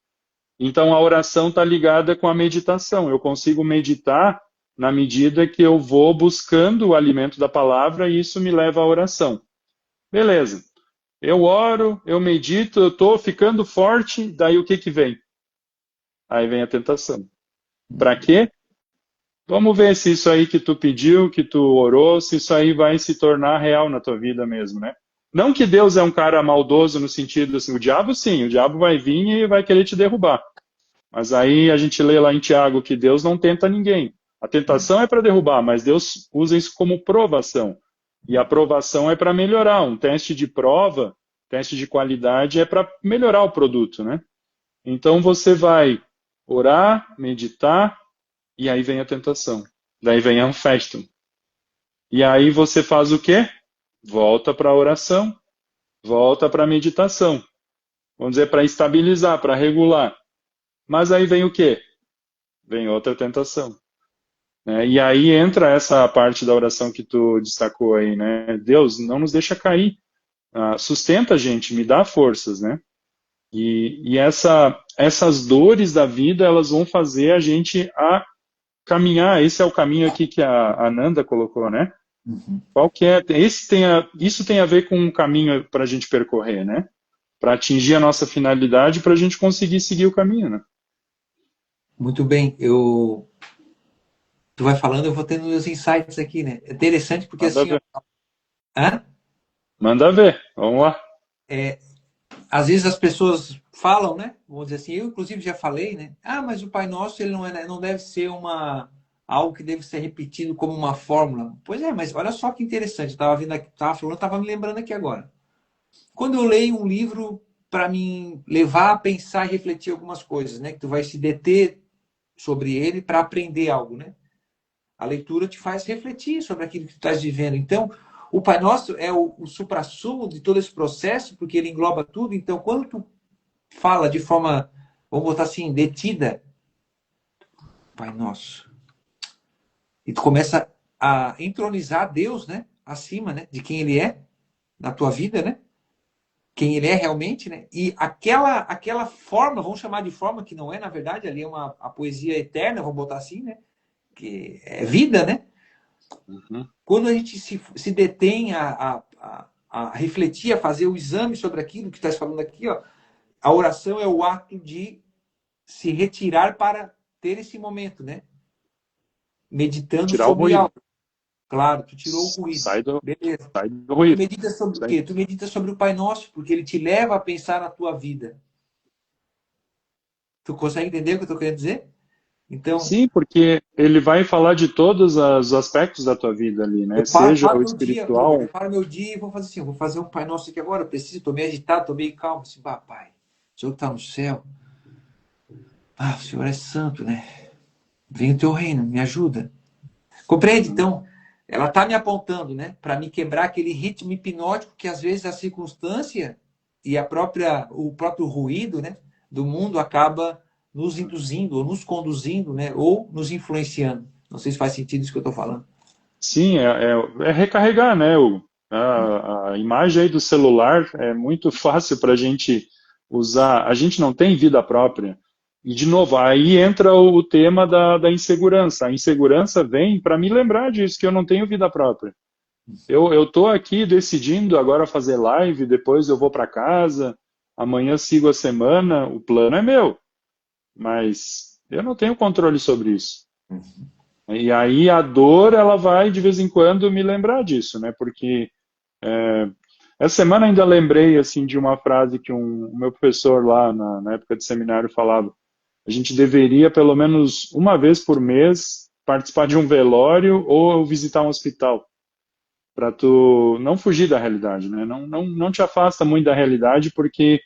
Então a oração está ligada com a meditação. Eu consigo meditar na medida que eu vou buscando o alimento da palavra e isso me leva à oração. Beleza. Eu oro, eu medito, eu estou ficando forte, daí o que vem? Aí vem a tentação. Para quê? Vamos ver se isso aí que tu pediu, que tu orou, se isso aí vai se tornar real na tua vida mesmo, né? Não que Deus é um cara maldoso no sentido assim, o diabo sim, o diabo vai vir e vai querer te derrubar. Mas aí a gente lê lá em Tiago que Deus não tenta ninguém. A tentação é para derrubar, mas Deus usa isso como provação. E a provação é para melhorar. Um teste de prova, teste de qualidade é para melhorar o produto, né? Então você vai orar, meditar, e aí vem a tentação. Daí vem a Anfechtung. E aí você faz o quê? Volta para a oração, volta para a meditação. Vamos dizer, para estabilizar, para regular. Mas aí vem o quê? Vem outra tentação. Né? E aí entra essa parte da oração que tu destacou aí, né? Deus, não nos deixa cair. Sustenta a gente, me dá forças, né? E essas dores da vida, elas vão fazer a gente caminhar, esse é o caminho aqui que a Nanda colocou, né? Uhum. Qual que é? Isso tem a ver com um caminho para a gente percorrer, né? Para atingir a nossa finalidade, para a gente conseguir seguir o caminho, né? Muito bem, tu vai falando, eu vou tendo meus insights aqui, né? É interessante porque Manda assim, ó, ver. hã? Manda ver. Vamos lá. Às vezes as pessoas falam, né? Vamos dizer assim, eu inclusive já falei, né? Ah, mas o Pai Nosso ele não deve ser algo que deve ser repetido como uma fórmula. Pois é, mas olha só que interessante. Eu estava vindo aqui, estava falando, estava me lembrando aqui agora. Quando eu leio um livro para me levar a pensar e refletir algumas coisas, né? Que tu vai se deter sobre ele para aprender algo, né? A leitura te faz refletir sobre aquilo que tu estás vivendo. Então, o Pai Nosso é o suprassumo de todo esse processo, porque ele engloba tudo. Então, quando tu fala de forma, vamos botar assim, detida, Pai Nosso, e tu começa a entronizar Deus, né? Acima, né? De quem Ele é na tua vida, né? Quem Ele é realmente, né? E aquela forma, vamos chamar de forma que não é, na verdade, ali é a poesia eterna, vamos botar assim, né? Que é vida, né? Uhum. Quando a gente se detém a refletir, a fazer o exame sobre aquilo que estás falando aqui, ó, a oração é o ato de se retirar para ter esse momento, né? Meditando Tirar o sobre ruído. algo. Claro, tu tirou o ruído. Sai do, Beleza. sai do Tu ruído. medita sobre o Sai. quê? Tu medita sobre o Pai Nosso, porque ele te leva a pensar na tua vida. Tu consegue entender o que eu estou querendo dizer? Então, Sim, porque ele vai falar de todos os aspectos da tua vida ali, eu né? paro, Seja paro o meu dia, eu espiritual. preparo meu dia e vou fazer assim, eu vou fazer um Pai Nosso aqui agora, eu preciso, estou meio agitado, estou meio calmo, assim, Pai, o Senhor está no céu, o Senhor é santo, né? Vem o teu reino, me ajuda. Compreende? Uhum. Então, ela está me apontando, né? Para me quebrar aquele ritmo hipnótico que às vezes a circunstância e o próprio ruído, né, do mundo acaba nos induzindo, ou nos conduzindo, né, ou nos influenciando. Não sei se faz sentido isso que eu estou falando. Sim, é recarregar, né? A imagem aí do celular é muito fácil para a gente usar. A gente não tem vida própria. E, de novo, aí entra o tema da insegurança. A insegurança vem para me lembrar disso, que eu não tenho vida própria. Eu estou aqui decidindo agora fazer live, depois eu vou para casa, amanhã sigo a semana, o plano é meu, mas eu não tenho controle sobre isso. E aí a dor, ela vai de vez em quando me lembrar disso, né? Porque essa semana ainda lembrei assim de uma frase que o meu professor lá na época de seminário falava. A gente deveria pelo menos uma vez por mês participar de um velório ou visitar um hospital para tu não fugir da realidade, né? Não te afasta muito da realidade porque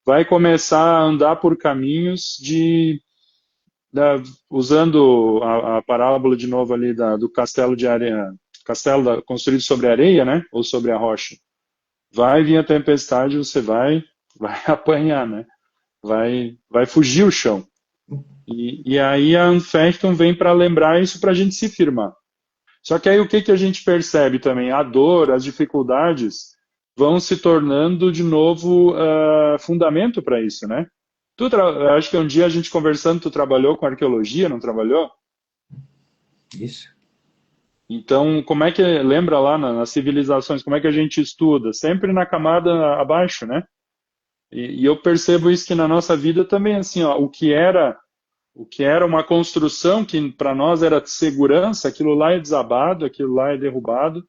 vai começar a andar por caminhos usando a parábola de novo ali do castelo de areia, construído sobre areia, né? Ou sobre a rocha. Vai vir a tempestade, você vai apanhar, né? Vai fugir o chão. E aí a Anfechtung vem para lembrar isso para a gente se firmar. Só que aí o que a gente percebe também? A dor, as dificuldades vão se tornando de novo fundamento para isso, né? Acho que um dia a gente conversando, tu trabalhou com arqueologia, não trabalhou? Isso. Então, como é que lembra lá nas civilizações, como é que a gente estuda? Sempre na camada abaixo, né? E eu percebo isso que na nossa vida também, assim, ó, o que era uma construção que para nós era de segurança, aquilo lá é desabado, aquilo lá é derrubado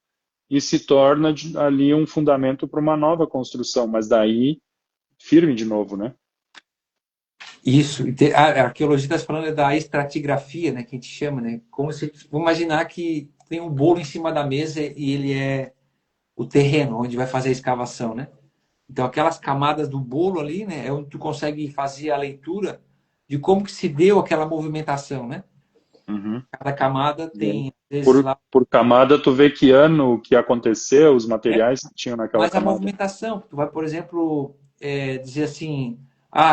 e se torna ali um fundamento para uma nova construção, mas daí firme de novo, né? Isso. A arqueologia está falando da estratigrafia, né, que a gente chama, né? Como se vamos imaginar que tem um bolo em cima da mesa e ele é o terreno onde vai fazer a escavação, né? Então, aquelas camadas do bolo ali, né, é onde tu consegue fazer a leitura de como que se deu aquela movimentação, né? Uhum. Cada camada E aí, tem, às vezes, por, lá. por camada, tu vê que ano que aconteceu, os materiais que tinham naquela Mas a camada. movimentação, tu vai, por exemplo, dizer assim,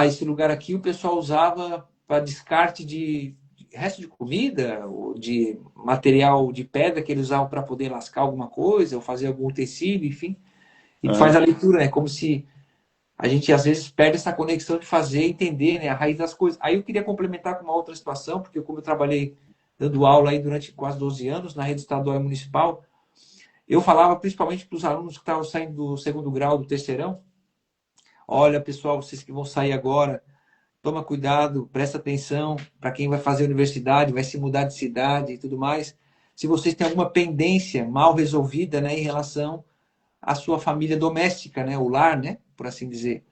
esse lugar aqui o pessoal usava para descarte de resto de comida, ou de material de pedra que eles usavam para poder lascar alguma coisa, ou fazer algum tecido, enfim. E tu faz Uhum. a leitura, né? Como se a gente às vezes perde essa conexão de fazer e entender, né, a raiz das coisas. Aí eu queria complementar com uma outra situação, porque como eu trabalhei dando aula aí durante quase 12 anos na rede estadual e municipal, eu falava principalmente para os alunos que estavam saindo do segundo grau, do terceirão, olha, pessoal, vocês que vão sair agora, toma cuidado, presta atenção para quem vai fazer universidade, vai se mudar de cidade e tudo mais. Se vocês têm alguma pendência mal resolvida, né, em relação à sua família doméstica, né, o lar, né, por assim dizer.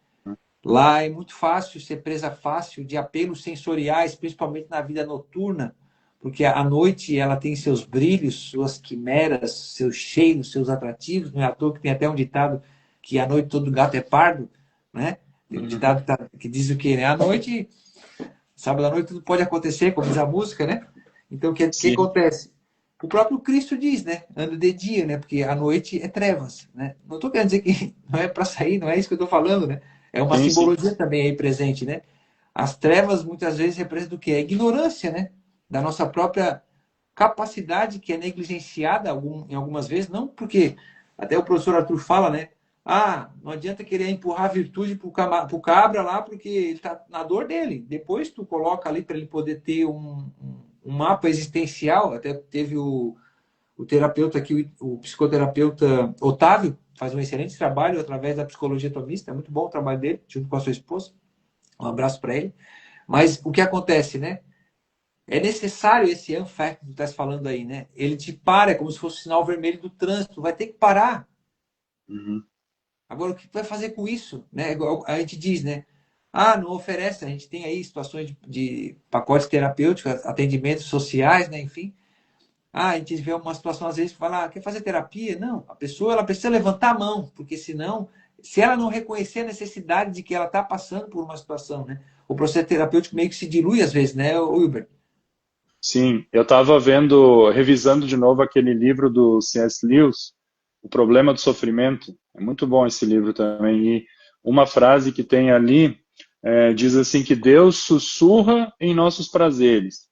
Lá é muito fácil ser presa fácil de apelos sensoriais, principalmente na vida noturna, porque a noite ela tem seus brilhos, suas quimeras, seus cheiros, seus atrativos. Não é à toa que tem até um ditado que à noite todo gato é pardo, né? Tem um ditado que diz o quê, né? À noite, sábado à noite, tudo pode acontecer, como diz a música, né? Então, o que acontece? O próprio Cristo diz, né? Anda de dia, né? Porque a noite é trevas, né? Não estou querendo dizer que não é para sair, não é isso que eu estou falando, né? É uma Sim, sim. simbologia também aí presente, né? As trevas muitas vezes representam o quê? A ignorância, né? Da nossa própria capacidade que é negligenciada em algumas vezes, não porque até o professor Arthur fala, né? Ah, não adianta querer empurrar a virtude para o cabra lá, porque ele está na dor dele. Depois tu coloca ali para ele poder ter um mapa existencial. Até teve o terapeuta aqui, o psicoterapeuta Otávio, faz um excelente trabalho através da psicologia atomista. É muito bom o trabalho dele, junto com a sua esposa. Um abraço para ele. Mas o que acontece, né? É necessário esse unfact que tu estás falando aí, né? Ele te para, é como se fosse o sinal vermelho do trânsito. Vai ter que parar. Uhum. Agora, o que tu vai fazer com isso? Né? A gente diz, né? Ah, não oferece. A gente tem aí situações de pacotes terapêuticos, atendimentos sociais, né? Enfim. Ah, a gente vê uma situação, às vezes, que fala, ah, quer fazer terapia? Não. A pessoa ela precisa levantar a mão, porque senão, se ela não reconhecer a necessidade de que ela está passando por uma situação, né? O processo terapêutico meio que se dilui às vezes, né, Wilber? Sim, eu estava vendo, revisando de novo aquele livro do C.S. Lewis, O Problema do Sofrimento. É muito bom esse livro também. E uma frase que tem ali diz assim que Deus sussurra em nossos prazeres.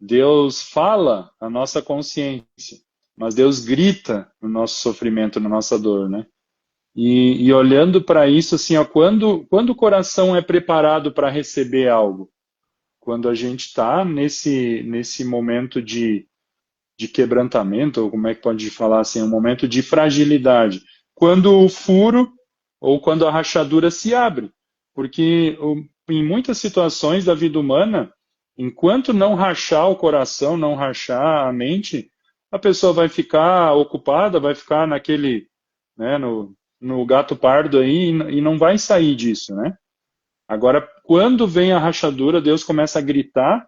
Deus fala a nossa consciência, mas Deus grita no nosso sofrimento, na nossa dor, né? E olhando para isso, assim, ó, quando o coração é preparado para receber algo, quando a gente está nesse momento de quebrantamento, ou como é que pode falar assim, um momento de fragilidade, quando o furo ou quando a rachadura se abre, porque em muitas situações da vida humana, enquanto não rachar o coração, não rachar a mente, a pessoa vai ficar ocupada, vai ficar naquele, né, no gato pardo aí e não vai sair disso, né? Agora, quando vem a rachadura, Deus começa a gritar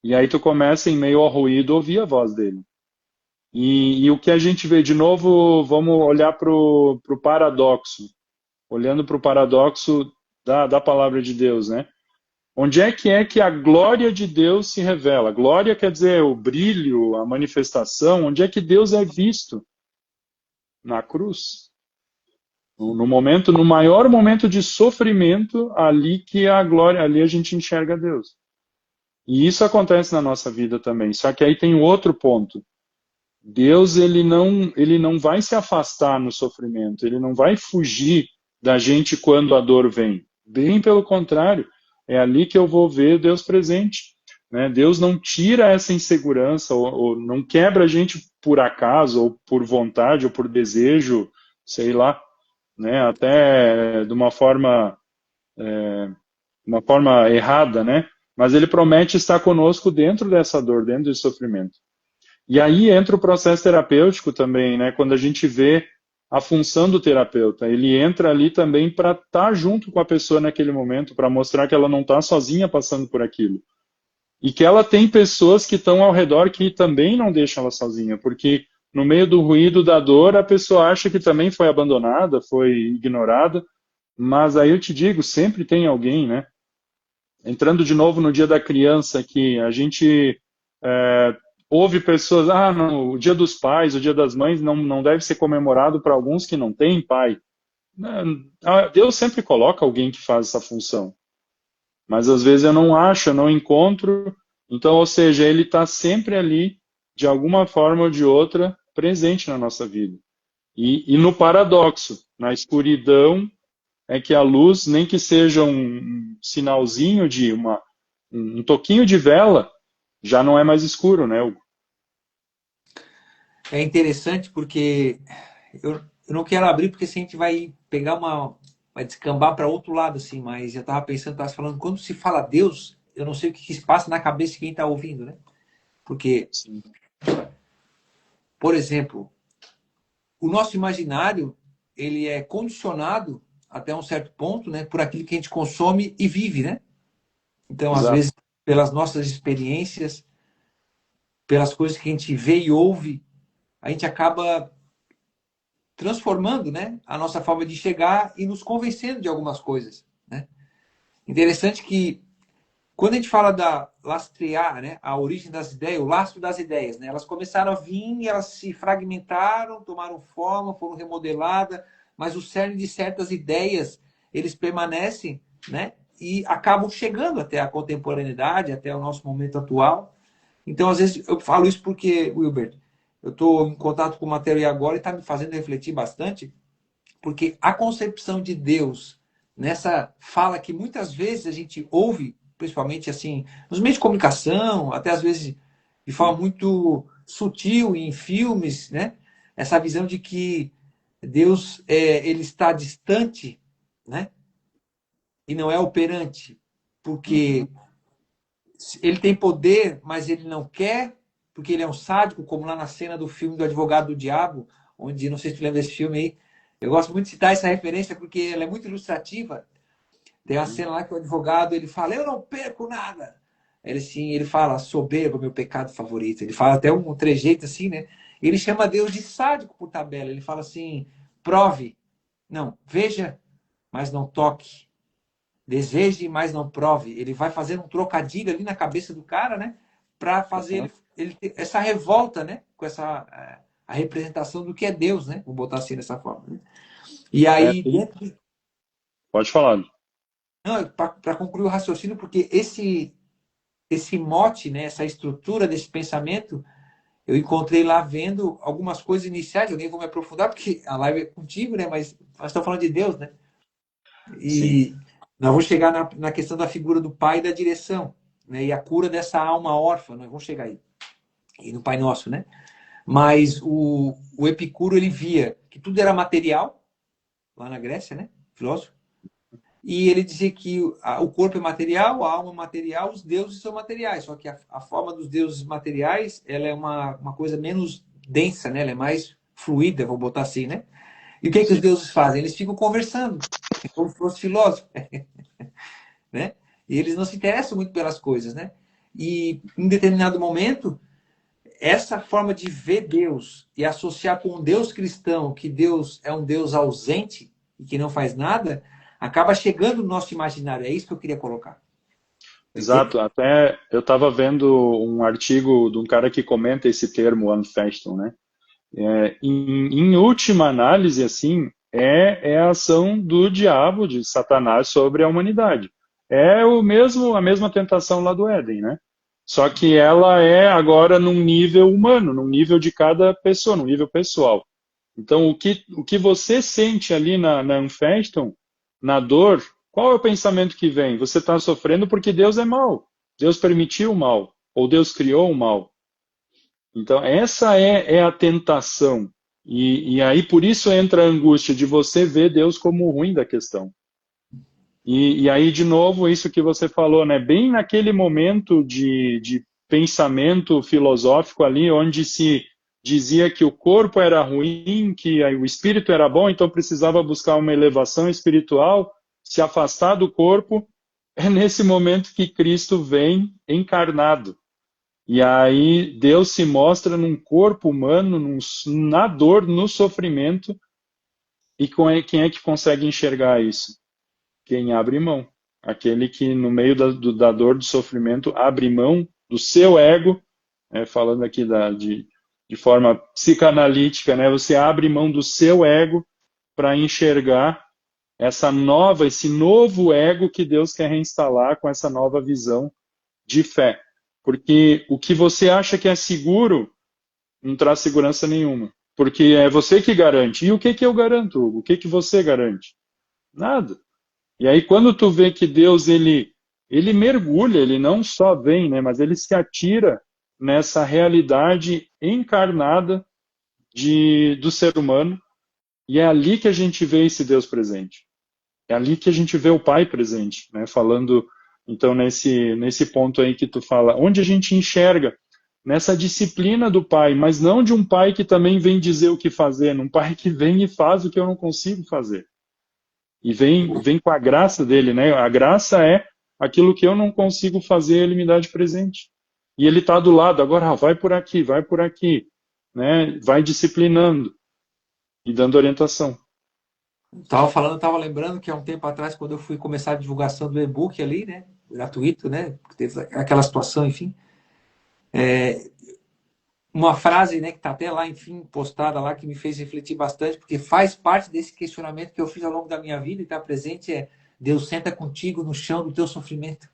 e aí tu começa, em meio ao ruído, ouvir a voz dele. E o que a gente vê, de novo, vamos olhar para o paradoxo. Olhando para o paradoxo da palavra de Deus, né? Onde é que a glória de Deus se revela? Glória quer dizer o brilho, a manifestação. Onde é que Deus é visto? Na cruz. No momento, no maior momento de sofrimento, ali que a glória, ali a gente enxerga Deus. E isso acontece na nossa vida também. Só que aí tem outro ponto. Deus ele não vai se afastar no sofrimento, ele não vai fugir da gente quando a dor vem. Bem pelo contrário, é ali que eu vou ver Deus presente. Né? Deus não tira essa insegurança, ou não quebra a gente por acaso, ou por vontade, ou por desejo, sei lá, né? Até de uma forma errada, né? Mas ele promete estar conosco dentro dessa dor, dentro desse sofrimento. E aí entra o processo terapêutico também, né? Quando a gente vê a função do terapeuta, ele entra ali também para estar junto com a pessoa naquele momento, para mostrar que ela não está sozinha passando por aquilo. E que ela tem pessoas que estão ao redor que também não deixam ela sozinha, porque no meio do ruído da dor, a pessoa acha que também foi abandonada, foi ignorada, mas aí eu te digo, sempre tem alguém, né? Entrando de novo no dia da criança, que a gente ouve pessoas, não, o dia dos pais, o dia das mães não deve ser comemorado para alguns que não têm pai. Deus sempre coloca alguém que faz essa função. Mas às vezes eu não acho, eu não encontro. Então, ou seja, ele está sempre ali, de alguma forma ou de outra, presente na nossa vida. E no paradoxo, na escuridão, é que a luz, nem que seja um sinalzinho de um toquinho de vela, já não é mais escuro, né, Hugo? É interessante porque eu não quero abrir porque se a gente vai pegar vai descambar para outro lado assim, mas eu estava pensando, estava falando, quando se fala Deus, eu não sei o que se passa na cabeça de quem está ouvindo, né? Porque, Sim. por exemplo, o nosso imaginário, ele é condicionado até um certo ponto, né, por aquilo que a gente consome e vive, né? Então, às Exato. vezes, pelas nossas experiências, pelas coisas que a gente vê e ouve, a gente acaba transformando, né, a nossa forma de chegar e nos convencendo de algumas coisas, né? Interessante que quando a gente fala da lastrear, né, a origem das ideias, o lastro das ideias, né, elas começaram a vir, elas se fragmentaram, tomaram forma, foram remodeladas, mas o cerne de certas ideias, eles permanecem, né, e acabam chegando até a contemporaneidade, até o nosso momento atual. Então, às vezes, eu falo isso porque, Wilbert, eu estou em contato com o material agora e está me fazendo refletir bastante, porque a concepção de Deus nessa fala que muitas vezes a gente ouve, principalmente assim, nos meios de comunicação, até às vezes de forma muito sutil em filmes, né? Essa visão de que Deus ele está distante, né? E não é operante, porque Uhum. ele tem poder, mas ele não quer, porque ele é um sádico, como lá na cena do filme do Advogado do Diabo, onde, não sei se tu lembra desse filme aí, eu gosto muito de citar essa referência porque ela é muito ilustrativa. Tem uma Uhum. cena lá que o advogado ele fala, eu não perco nada. Ele sim, ele fala, soberba, meu pecado favorito. Ele fala até um trejeito assim, né? Ele chama Deus de sádico por tabela. Ele fala assim, prove. Não, veja, mas não toque. Deseje, mas não prove. Ele vai fazendo um trocadilho ali na cabeça do cara, né? Para fazer Uhum. ele ter essa revolta, né? Com essa a representação do que é Deus, né? Vou botar assim dessa forma. Né? E É, aí, dentro. pode falar. Não, para concluir o raciocínio, porque esse mote, né? Essa estrutura desse pensamento, eu encontrei lá vendo algumas coisas iniciais. Eu nem vou me aprofundar, porque a live é contigo, né? Mas nós estamos falando de Deus, né? Sim. E nós vamos chegar na questão da figura do pai e da direção, né? E a cura dessa alma órfã, nós vamos chegar aí. E no Pai Nosso, né? Mas o Epicuro, ele via que tudo era material, lá na Grécia, né? Filósofo. E ele dizia que o corpo é material, a alma é material, os deuses são materiais. Só que a forma dos deuses materiais, ela é uma coisa menos densa, né? Ela é mais fluida, vou botar assim, né? E o que, é que os Sim. deuses fazem? Eles ficam conversando, como se fosse filósofo, né? E eles não se interessam muito pelas coisas, né? E em determinado momento, essa forma de ver Deus e associar com um Deus cristão, que Deus é um Deus ausente e que não faz nada, acaba chegando no nosso imaginário. É isso que eu queria colocar. Entende? Exato. Até eu estava vendo um artigo de um cara que comenta esse termo Unfashioned, né? Em última análise, assim, é a ação do diabo, de Satanás, sobre a humanidade. É a mesma tentação lá do Éden, né? Só que ela é agora num nível humano, num nível de cada pessoa, num nível pessoal. Então, o que você sente ali na Unfeston, na dor, qual é o pensamento que vem? Você está sofrendo porque Deus é mal. Deus permitiu o mal, ou Deus criou o mal. Então, essa é a tentação. E aí, por isso entra a angústia de você ver Deus como o ruim da questão. E aí, de novo, isso que você falou, né? Bem naquele momento de pensamento filosófico ali, onde se dizia que o corpo era ruim, que o espírito era bom, então precisava buscar uma elevação espiritual, se afastar do corpo. É nesse momento que Cristo vem encarnado. E aí Deus se mostra num corpo humano, na dor, no sofrimento. E quem é que consegue enxergar isso? Quem abre mão. Aquele que no meio da dor, do sofrimento, abre mão do seu ego, falando aqui de forma psicanalítica, né? Você abre mão do seu ego para enxergar esse novo ego que Deus quer reinstalar com essa nova visão de fé. Porque o que você acha que é seguro não traz segurança nenhuma. Porque é você que garante. E o que eu garanto, Hugo? O que você garante? Nada. E aí quando tu vê que Deus, ele ele mergulha, ele não só vem, né, mas ele se atira nessa realidade encarnada do ser humano, e é ali que a gente vê esse Deus presente. É ali que a gente vê o Pai presente, né? Falando, então, nesse ponto aí que tu fala, onde a gente enxerga nessa disciplina do Pai, mas não de um Pai que também vem dizer o que fazer, num Pai que vem e faz o que eu não consigo fazer. E vem com a graça dele, né? A graça é aquilo que eu não consigo fazer, ele me dá de presente. E ele está do lado, agora vai por aqui, né? Vai disciplinando e dando orientação. Tava lembrando que há um tempo atrás, quando eu fui começar a divulgação do e-book ali, né? Gratuito, né? Teve aquela situação, enfim. Uma frase, né, que está até lá, enfim, postada lá, que me fez refletir bastante, porque faz parte desse questionamento que eu fiz ao longo da minha vida e está presente, é: Deus senta contigo no chão do teu sofrimento.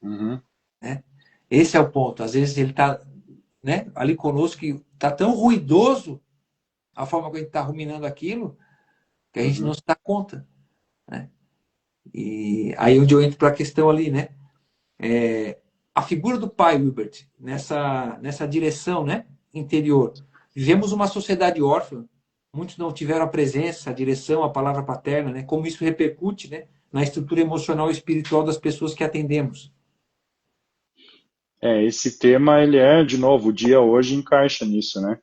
Uhum. Né? Esse é o ponto. Às vezes ele está, né, ali conosco, que está tão ruidoso a forma que a gente está ruminando aquilo, que a gente não se dá conta. Né? E aí onde eu entro para a questão ali, né? A figura do pai, Wilbert, nessa direção, né, interior. Vivemos uma sociedade órfã, muitos não tiveram a presença, a direção, a palavra paterna, né, como isso repercute, né, na estrutura emocional e espiritual das pessoas que atendemos. Esse tema, ele de novo, o dia hoje encaixa nisso, né?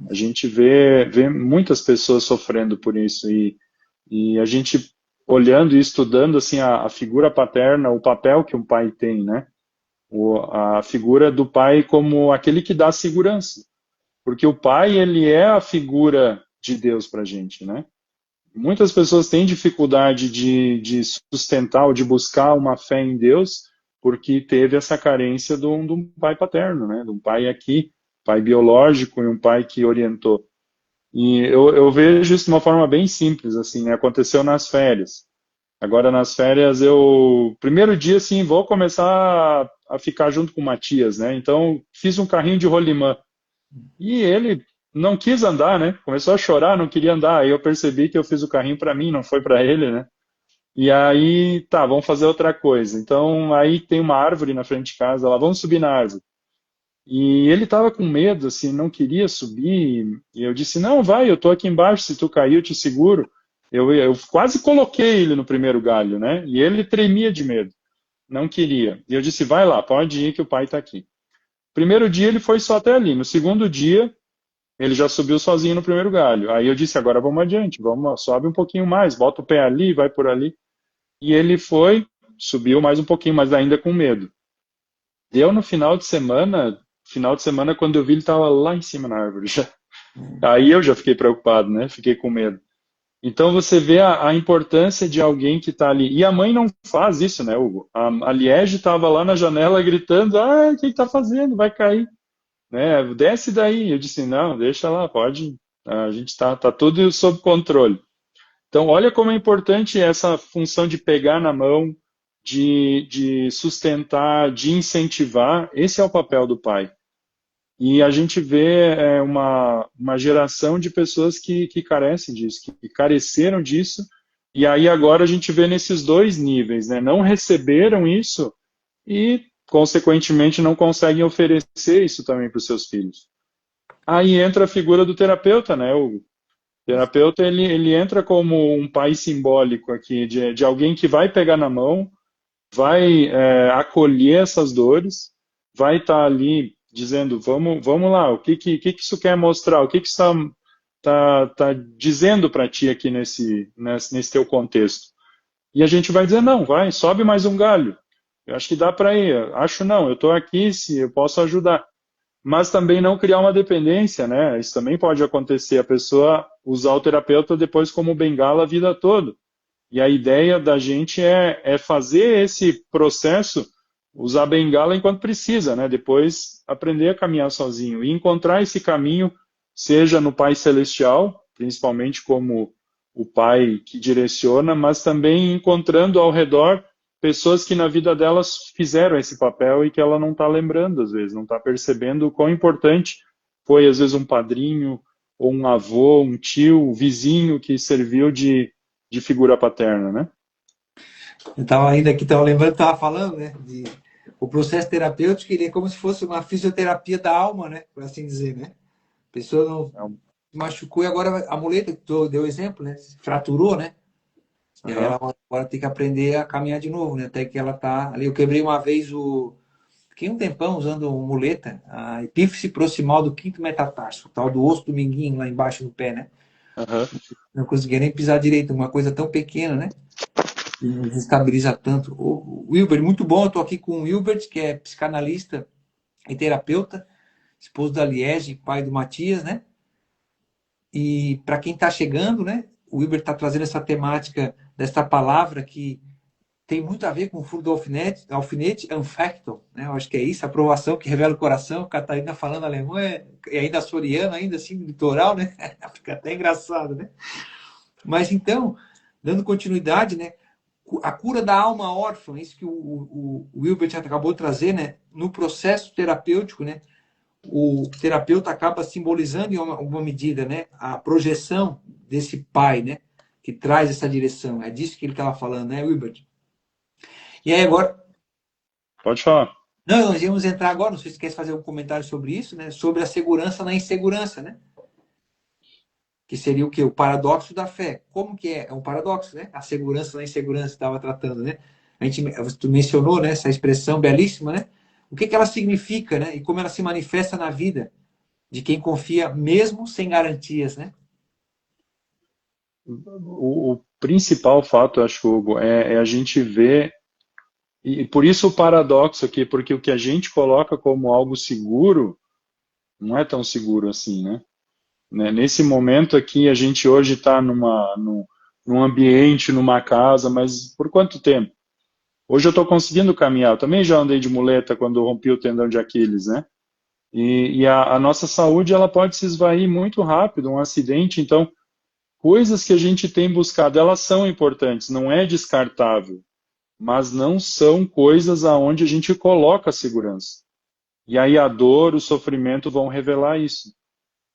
A gente vê muitas pessoas sofrendo por isso e a gente olhando e estudando assim a figura paterna, o papel que um pai tem, né? A figura do pai como aquele que dá segurança, porque o pai ele é a figura de Deus para a gente, né? Muitas pessoas têm dificuldade de sustentar ou de buscar uma fé em Deus porque teve essa carência de um pai paterno, né? De um pai aqui, pai biológico e um pai que orientou. E eu vejo isso de uma forma bem simples, assim, né? Aconteceu nas férias. Agora nas férias primeiro dia, assim, vou começar a ficar junto com o Matias, né? Então fiz um carrinho de rolimã. E ele não quis andar, né? Começou a chorar, não queria andar. Aí eu percebi que eu fiz o carrinho para mim, não foi para ele, né? E aí, tá, vamos fazer outra coisa. Então aí tem uma árvore na frente de casa, lá, vamos subir na árvore. E ele estava com medo, assim, não queria subir. E eu disse: não, vai, eu tô aqui embaixo, se tu cair, eu te seguro. Eu quase coloquei ele no primeiro galho, né? E ele tremia de medo, não queria. E eu disse: vai lá, pode ir que o pai está aqui. Primeiro dia ele foi só até ali. No segundo dia, ele já subiu sozinho no primeiro galho. Aí eu disse: agora vamos adiante, sobe um pouquinho mais, bota o pé ali, vai por ali. E ele foi, subiu mais um pouquinho, mas ainda com medo. Deu no final de semana, quando eu vi, ele estava lá em cima na árvore já. Aí eu já fiquei preocupado, né? Fiquei com medo. Então você vê a importância de alguém que está ali. E a mãe não faz isso, né, Hugo? A Liege estava lá na janela gritando: ah, o que está fazendo? Vai cair. Né? Desce daí. Eu disse: não, deixa lá, pode. A gente tá tudo sob controle. Então, olha como é importante essa função de pegar na mão, de sustentar, de incentivar. Esse é o papel do pai. E a gente vê uma geração de pessoas que carecem disso, que careceram disso, e aí agora a gente vê nesses dois níveis, né? Não receberam isso e, consequentemente, não conseguem oferecer isso também para os seus filhos. Aí entra a figura do terapeuta, né? O terapeuta, ele entra como um pai simbólico aqui, de alguém que vai pegar na mão, vai acolher essas dores, vai estar ali dizendo: vamos lá, o que isso quer mostrar, o que está tá dizendo para ti aqui nesse teu contexto. E a gente vai dizer: não, vai, sobe mais um galho, eu acho que dá para ir, acho não, eu estou aqui, se eu posso ajudar. Mas também não criar uma dependência, né? Isso também pode acontecer, a pessoa usar o terapeuta depois como bengala a vida toda. E a ideia da gente é fazer esse processo, usar a bengala enquanto precisa, né? Depois aprender a caminhar sozinho e encontrar esse caminho, seja no Pai Celestial, principalmente como o Pai que direciona, mas também encontrando ao redor pessoas que na vida delas fizeram esse papel e que ela não está lembrando, às vezes, não está percebendo o quão importante foi, às vezes, um padrinho, ou um avô, um tio, um vizinho que serviu de figura paterna, né? Eu estava ainda aqui, estava lembrando, estava falando, né? O processo terapêutico, ele é como se fosse uma fisioterapia da alma, né? Por assim dizer, né? A pessoa não É um- se machucou e agora a muleta, que tu deu exemplo, né? Se fraturou, né? E aí ela Aham. agora tem que aprender a caminhar de novo, né? Até que ela tá ali. Eu quebrei uma vez o. Fiquei um tempão usando muleta, a epífise proximal do quinto metatarso, o tal do osso do minguinho lá embaixo no pé, né? Aham. Não conseguia nem pisar direito, uma coisa tão pequena, né? E não desestabiliza tanto. O Wilbert, muito bom. Eu tô aqui com o Wilbert, que é psicanalista e terapeuta, esposo da Liege, pai do Matias, né? E para quem está chegando, né? O Wilbert está trazendo essa temática dessa palavra que tem muito a ver com o furo do alfinete Anfechtung, né? Eu acho que é isso, aprovação que revela o coração. Catarina falando alemão e ainda açoriano, ainda assim, litoral, né? Fica até engraçado, né? Mas então, dando continuidade, né? A cura da alma órfã, isso que o Wilbert acabou de trazer, né? No processo terapêutico, né? O terapeuta acaba simbolizando em alguma medida, né? A projeção desse pai, né? Que traz essa direção. É disso que ele estava falando, né, Wilbert? E aí agora, Pode falar. não, nós íamos entrar agora, não sei se você quer fazer um comentário sobre isso, né? Sobre a segurança na insegurança, né? Que seria o quê? O paradoxo da fé. Como que é? É um paradoxo, né? A segurança na insegurança estava tratando, né? Tu mencionou, né, essa expressão belíssima, né? O que que ela significa, né? E como ela se manifesta na vida de quem confia mesmo sem garantias, né? O principal fato, eu acho, Hugo, é a gente ver, e por isso o paradoxo aqui, porque o que a gente coloca como algo seguro não é tão seguro assim, né? Nesse momento aqui, a gente hoje está num ambiente, numa casa, mas por quanto tempo? Hoje eu estou conseguindo caminhar. Eu também já andei de muleta quando rompi o tendão de Aquiles, né? E a nossa saúde ela pode se esvair muito rápido, um acidente. Então, coisas que a gente tem buscado, elas são importantes, não é descartável, mas não são coisas aonde a gente coloca a segurança. E aí a dor, o sofrimento vão revelar isso.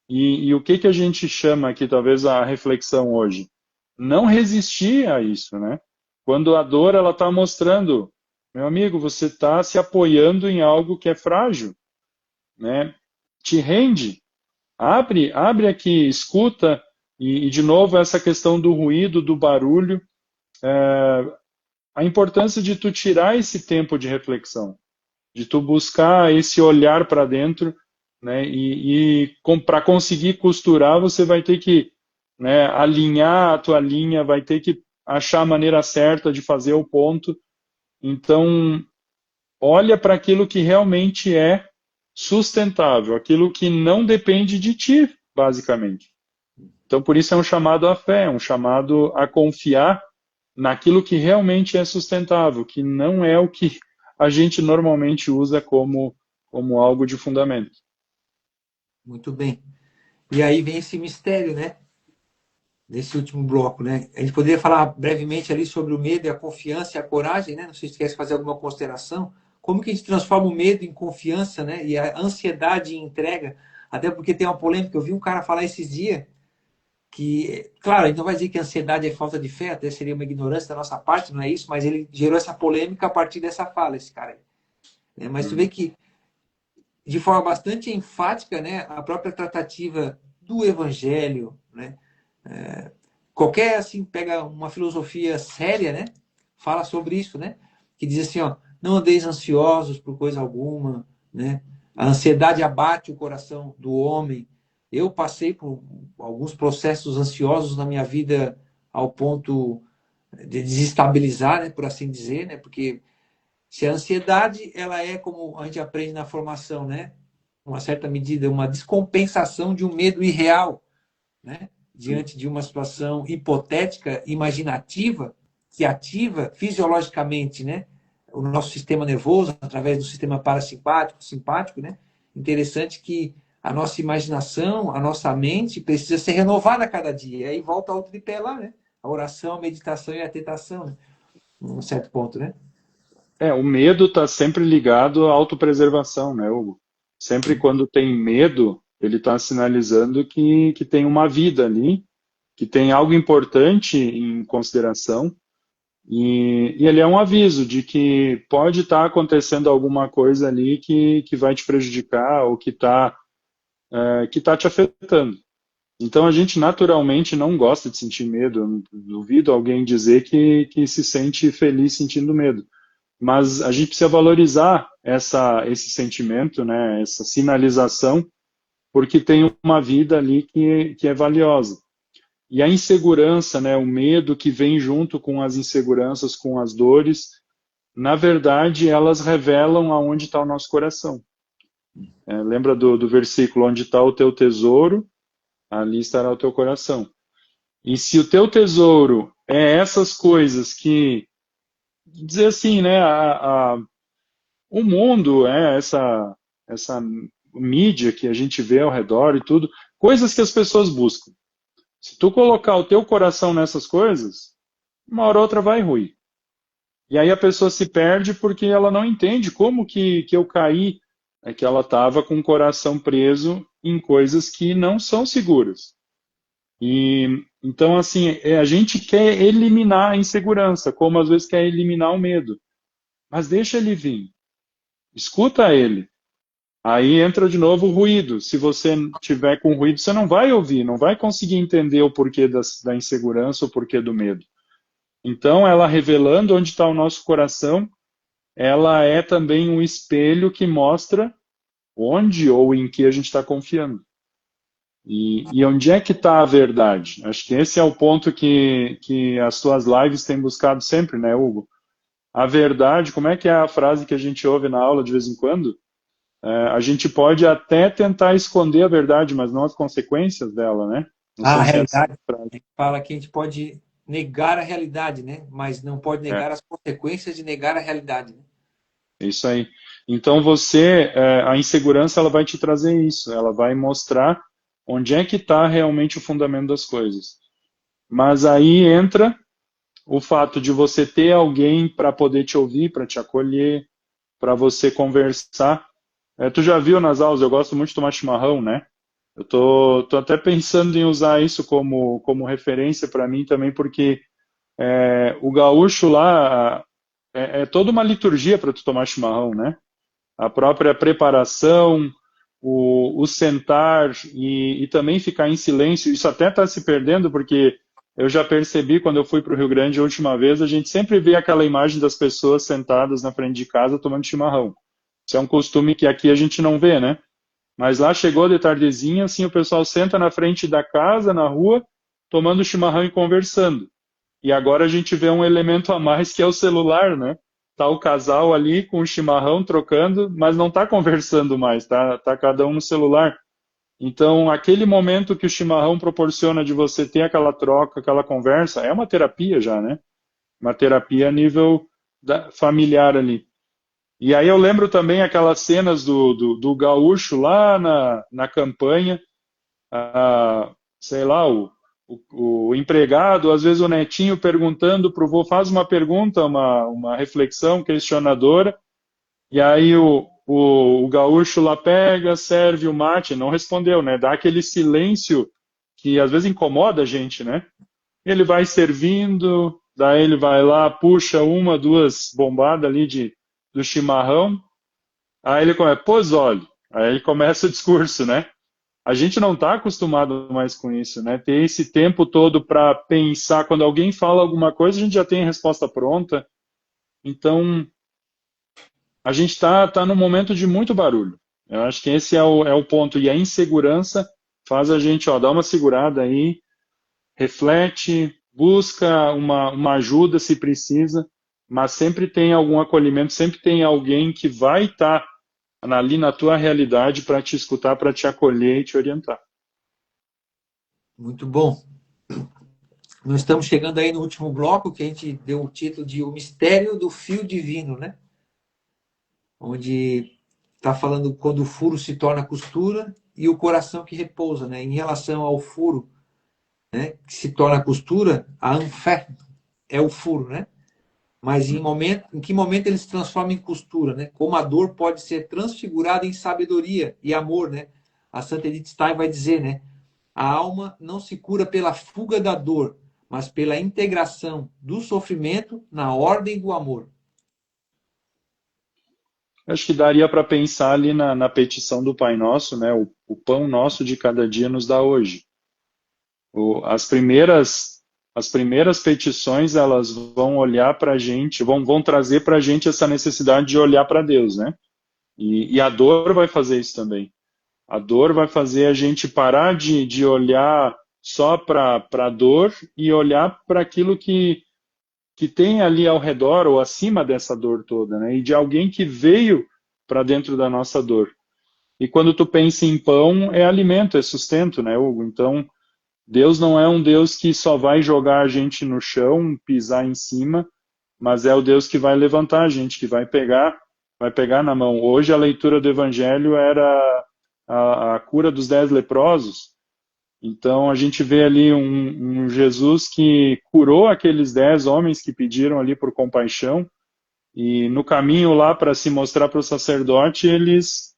E o que que a gente chama aqui, talvez, a reflexão hoje? Não resistir a isso, né? Quando a dor, ela está mostrando, meu amigo, você está se apoiando em algo que é frágil, né? Te rende, abre aqui, escuta, e de novo essa questão do ruído, do barulho, a importância de tu tirar esse tempo de reflexão, de tu buscar esse olhar para dentro, né? E para conseguir costurar, você vai ter que, né, alinhar a tua linha, vai ter que achar a maneira certa de fazer o ponto. Então, olha para aquilo que realmente é sustentável, aquilo que não depende de ti, basicamente. Então, por isso é um chamado à fé, é um chamado a confiar naquilo que realmente é sustentável, que não é o que a gente normalmente usa como algo de fundamento. Muito bem. E aí vem esse mistério, né? Nesse último bloco, né? A gente poderia falar brevemente ali sobre o medo e a confiança e a coragem, né? Não sei se você quer fazer alguma consideração. Como que a gente transforma o medo em confiança, né? E a ansiedade em entrega? Até porque tem uma polêmica. Eu vi um cara falar esses dias que, claro, a gente não vai dizer que a ansiedade é falta de fé, até seria uma ignorância da nossa parte, não é isso, mas ele gerou essa polêmica a partir dessa fala, esse cara aí, né? Mas tu vê Uhum. que, de forma bastante enfática, né, a própria tratativa do evangelho, né, qualquer, assim, pega uma filosofia séria, né, fala sobre isso, né, que diz assim, ó, não andeis ansiosos por coisa alguma, né, a ansiedade abate o coração do homem. Eu passei por alguns processos ansiosos na minha vida ao ponto de desestabilizar, né, por assim dizer, né, porque se a ansiedade ela é como a gente aprende na formação, né, uma certa medida uma descompensação de um medo irreal, né, diante de uma situação hipotética, imaginativa, que ativa fisiologicamente, né, o nosso sistema nervoso através do sistema parasimpático, simpático, né? Interessante que a nossa imaginação, a nossa mente precisa ser renovada a cada dia. E aí volta outro de pé lá, né? A oração, a meditação e a tentação, né? Um certo ponto, né? O medo está sempre ligado à autopreservação, né, Hugo? Sempre quando tem medo, ele está sinalizando que tem uma vida ali, que tem algo importante em consideração. E ele é um aviso de que pode estar acontecendo alguma coisa ali que vai te prejudicar ou que tá te afetando. Então a gente naturalmente não gosta de sentir medo. Eu não duvido alguém dizer que se sente feliz sentindo medo. Mas a gente precisa valorizar esse sentimento, né, essa sinalização, porque tem uma vida ali que é valiosa. E a insegurança, né, o medo que vem junto com as inseguranças, com as dores, na verdade, elas revelam aonde está o nosso coração. Lembra do versículo, onde está o teu tesouro, ali estará o teu coração. E se o teu tesouro é essas coisas que, dizer assim, né, o mundo é essa mídia que a gente vê ao redor e tudo, coisas que as pessoas buscam. Se tu colocar o teu coração nessas coisas, uma hora ou outra vai ruir. E aí a pessoa se perde porque ela não entende como que eu caí, que ela estava com o coração preso em coisas que não são seguras. E então, assim, a gente quer eliminar a insegurança, como às vezes quer eliminar o medo. Mas deixa ele vir. Escuta ele. Aí entra de novo o ruído. Se você tiver com ruído, você não vai ouvir, não vai conseguir entender o porquê da insegurança, o porquê do medo. Então, ela revelando onde está o nosso coração, ela é também um espelho que mostra onde ou em que a gente está confiando. E onde é que está a verdade? Acho que esse é o ponto que as tuas lives têm buscado sempre, né, Hugo? A verdade, como é que é a frase que a gente ouve na aula de vez em quando? A gente pode até tentar esconder a verdade, mas não as consequências dela, né? Não A sei se é essa realidade, frase. a gente fala que a gente pode negar a realidade, né? Mas não pode É, negar as consequências de negar a realidade, né? é isso aí. Então a insegurança ela vai te trazer isso, ela vai mostrar onde é que está realmente o fundamento das coisas. Mas aí entra o fato de você ter alguém para poder te ouvir, para te acolher, para você conversar. Tu já viu nas aulas, eu gosto muito de tomar chimarrão, né? Eu tô até pensando em usar isso como referência para mim também, porque o gaúcho lá é toda uma liturgia para tu tomar chimarrão, né? A própria preparação, o sentar e também ficar em silêncio. Isso até está se perdendo, porque eu já percebi quando eu fui para o Rio Grande a última vez, a gente sempre vê aquela imagem das pessoas sentadas na frente de casa tomando chimarrão. Isso é um costume que aqui a gente não vê, né? Mas lá chegou de tardezinha, assim, o pessoal senta na frente da casa, na rua, tomando chimarrão e conversando. E agora a gente vê um elemento a mais que é o celular, né? Tá o casal ali com o chimarrão trocando, mas não tá conversando mais, tá cada um no celular. Então, aquele momento que o chimarrão proporciona de você ter aquela troca, aquela conversa, é uma terapia já, né? Uma terapia a nível familiar ali. E aí eu lembro também aquelas cenas do gaúcho lá na campanha, sei lá, o empregado, às vezes o netinho perguntando para o vô, faz uma pergunta, uma reflexão questionadora, e aí o gaúcho lá pega, serve o mate, não respondeu, né? Dá aquele silêncio que às vezes incomoda a gente, né? Ele vai servindo, daí ele vai lá, puxa uma, duas bombadas ali do chimarrão, aí ele começa, pois olha, aí ele começa o discurso, né? A gente não está acostumado mais com isso, né? Ter esse tempo todo para pensar. Quando alguém fala alguma coisa, a gente já tem a resposta pronta. Então, a gente está num momento de muito barulho. Eu acho que esse é o ponto. E a insegurança faz a gente, ó, dar uma segurada aí, reflete, busca uma ajuda se precisa, mas sempre tem algum acolhimento, sempre tem alguém que vai estar ali na tua realidade para te escutar, para te acolher e te orientar. Muito bom. Nós estamos chegando aí no último bloco, que a gente deu o título de O Mistério do Fio Divino, né? Onde está falando quando o furo se torna costura e o coração que repousa, né? Em relação ao furo, né, que se torna costura, a anfé é o furo, né? Mas em que momento ele se transforma em costura, né? Como a dor pode ser transfigurada em sabedoria e amor, né? A Santa Edith Stein vai dizer, né? A alma não se cura pela fuga da dor, mas pela integração do sofrimento na ordem do amor. Acho que daria para pensar ali na petição do Pai Nosso, né? O pão nosso de cada dia nos dá hoje. As primeiras petições, elas vão olhar para a gente, vão trazer para a gente essa necessidade de olhar para Deus, né? E a dor vai fazer isso também. A dor vai fazer a gente parar de olhar só para a dor e olhar para aquilo que tem ali ao redor ou acima dessa dor toda, né? E de alguém que veio para dentro da nossa dor. E quando tu pensa em pão, é alimento, é sustento, né, Hugo? Então, Deus não é um Deus que só vai jogar a gente no chão, pisar em cima, mas é o Deus que vai levantar a gente, que vai pegar na mão. Hoje a leitura do Evangelho era a cura dos 10 leprosos. Então a gente vê ali um Jesus que curou aqueles 10 homens que pediram ali por compaixão, e no caminho lá para se mostrar para o sacerdote, eles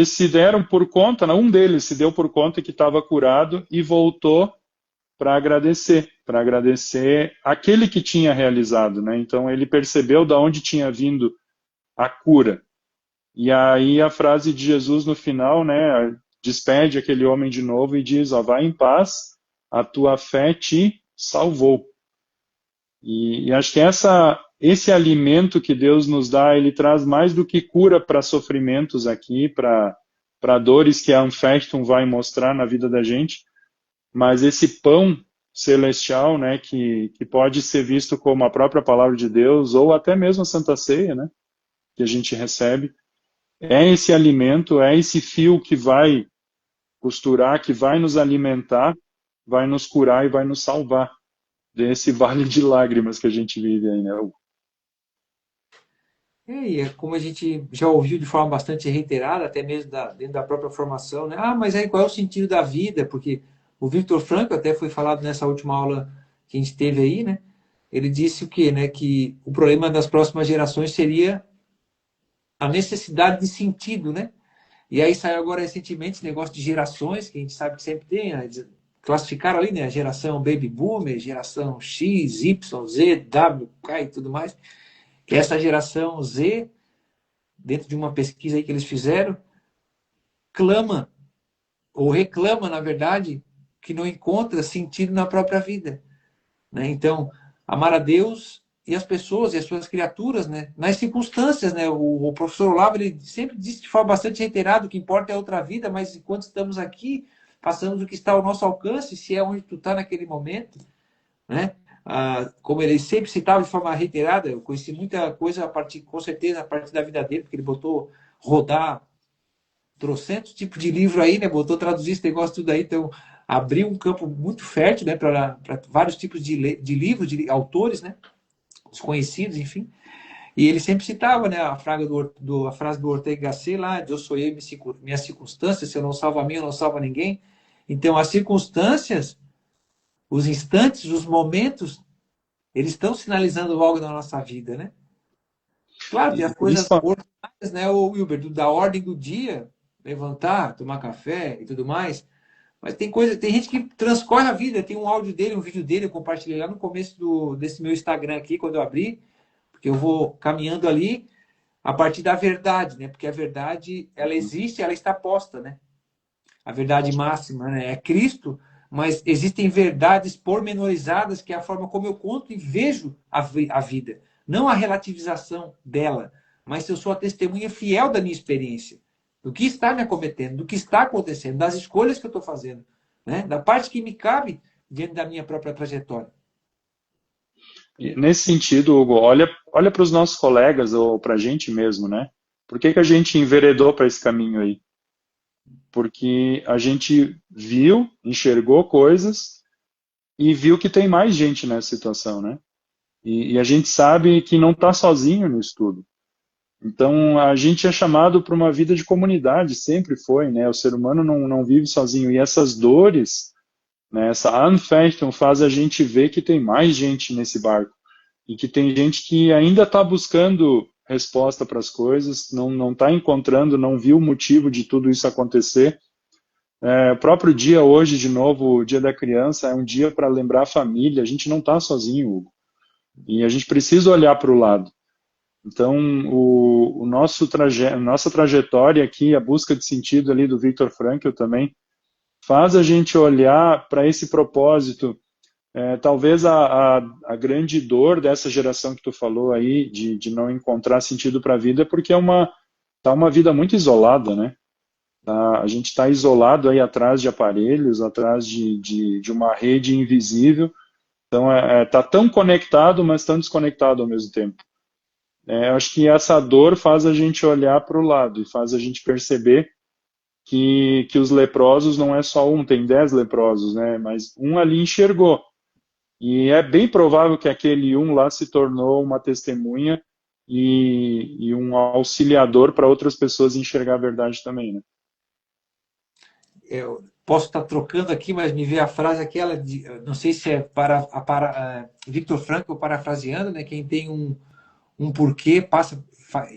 se deram por conta, um deles se deu por conta que estava curado e voltou para agradecer aquele que tinha realizado, né? Então ele percebeu de onde tinha vindo a cura. E aí a frase de Jesus no final, né, despede aquele homem de novo e diz, ó, vai em paz, a tua fé te salvou. E acho que esse alimento que Deus nos dá, ele traz mais do que cura para sofrimentos aqui, para dores que a Anfechtung vai mostrar na vida da gente, mas esse pão celestial, né, que pode ser visto como a própria palavra de Deus, ou até mesmo a Santa Ceia, né, que a gente recebe, é esse alimento, é esse fio que vai costurar, que vai nos alimentar, vai nos curar e vai nos salvar desse vale de lágrimas que a gente vive aí, né? E é como a gente já ouviu de forma bastante reiterada, até mesmo dentro da própria formação, né? Ah, mas aí qual é o sentido da vida? Porque o Victor Frankl, até foi falado nessa última aula que a gente teve aí, né? Ele disse o quê, né? Que o problema das próximas gerações seria a necessidade de sentido, né? E aí saiu agora recentemente esse negócio de gerações, que a gente sabe que sempre tem, né? Classificaram ali, né? A geração Baby Boomer, geração X, Y, Z, W, K e tudo mais. Que essa geração Z, dentro de uma pesquisa aí que eles fizeram, clama, ou reclama, na verdade, que não encontra sentido na própria vida, né? Então, amar a Deus e as pessoas e as suas criaturas, né? Nas circunstâncias, né? O professor Olavo, ele sempre disse de forma bastante reiterada, o que importa é outra vida, mas enquanto estamos aqui, passamos o que está ao nosso alcance, se é onde tu está naquele momento, né? Como ele sempre citava de forma reiterada, eu conheci muita coisa a partir, com certeza, a partir da vida dele, porque ele botou rodar trocentos tipos de livro aí, né? Botou traduzir esse negócio tudo aí, então abriu um campo muito fértil, né? Para vários tipos de livros, de autores, né? Desconhecidos, enfim. E ele sempre citava, né? A frase do Ortega Gasset lá, de eu sou eu e minhas circunstâncias, se eu não salvo a mim, eu não salvo a ninguém. Então, as circunstâncias, os instantes, os momentos, eles estão sinalizando algo na nossa vida, né? Claro, tem as coisas ordinárias, né, o Wilber, da ordem do dia, levantar, tomar café e tudo mais. Mas tem gente que transcorre a vida. Tem um áudio dele, um vídeo dele, eu compartilhei lá no começo desse meu Instagram aqui, quando eu abri, porque eu vou caminhando ali a partir da verdade, né? Porque a verdade, ela existe, ela está posta, né? A verdade máxima, né? É Cristo, mas existem verdades pormenorizadas, que é a forma como eu conto e vejo a vida. Não a relativização dela, mas se eu sou a testemunha fiel da minha experiência, do que está me acometendo, do que está acontecendo, das escolhas que eu estou fazendo, né? Da parte que me cabe diante da minha própria trajetória. Nesse sentido, Hugo, olha para os nossos colegas ou para a gente mesmo, né? Por que a gente enveredou para esse caminho aí? Porque a gente viu, enxergou coisas e viu que tem mais gente nessa situação, né? E a gente sabe que não está sozinho nisso tudo. Então, a gente é chamado para uma vida de comunidade, sempre foi, né? O ser humano não vive sozinho. E essas dores, né, essa Anfechtung faz a gente ver que tem mais gente nesse barco. E que tem gente que ainda está buscando resposta para as coisas, não está encontrando, não viu o motivo de tudo isso acontecer. O próprio dia hoje, de novo, o Dia da Criança, é um dia para lembrar a família. A gente não está sozinho, Hugo. E a gente precisa olhar para o lado. Então, nossa trajetória aqui, a busca de sentido ali do Viktor Frankl também, faz a gente olhar para esse propósito. Talvez a grande dor dessa geração que tu falou aí, de não encontrar sentido para a vida, é porque tá uma vida muito isolada, né? A gente está isolado aí atrás de aparelhos, atrás de uma rede invisível. Então, tá tão conectado, mas tão desconectado ao mesmo tempo. Eu acho que essa dor faz a gente olhar para o lado e faz a gente perceber que os leprosos não é só um, tem 10 leprosos, né? Mas um ali enxergou. E é bem provável que aquele um lá se tornou uma testemunha e um auxiliador para outras pessoas enxergar a verdade também, né? Eu posso estar trocando aqui, mas me veio a frase aquela de, não sei se é Viktor Frankl parafraseando, né? Quem tem um porquê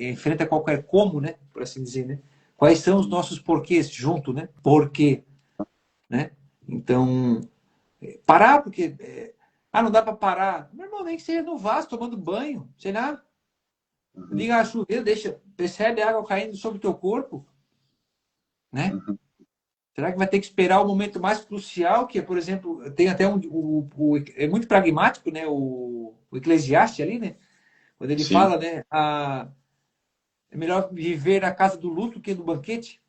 enfrenta qualquer como, né? Por assim dizer, né? Quais são os nossos porquês junto, né? Porquê, né? Então, parar porque não dá para parar. Meu irmão, nem que seja no vaso tomando banho, sei lá. Liga a chuveira, percebe a água caindo sobre o teu corpo, né? Uhum. Será que vai ter que esperar o momento mais crucial, que é, por exemplo, tem até é muito pragmático, né? O Eclesiastes ali, né? Quando ele Sim. fala, né? É melhor viver na casa do luto que no banquete,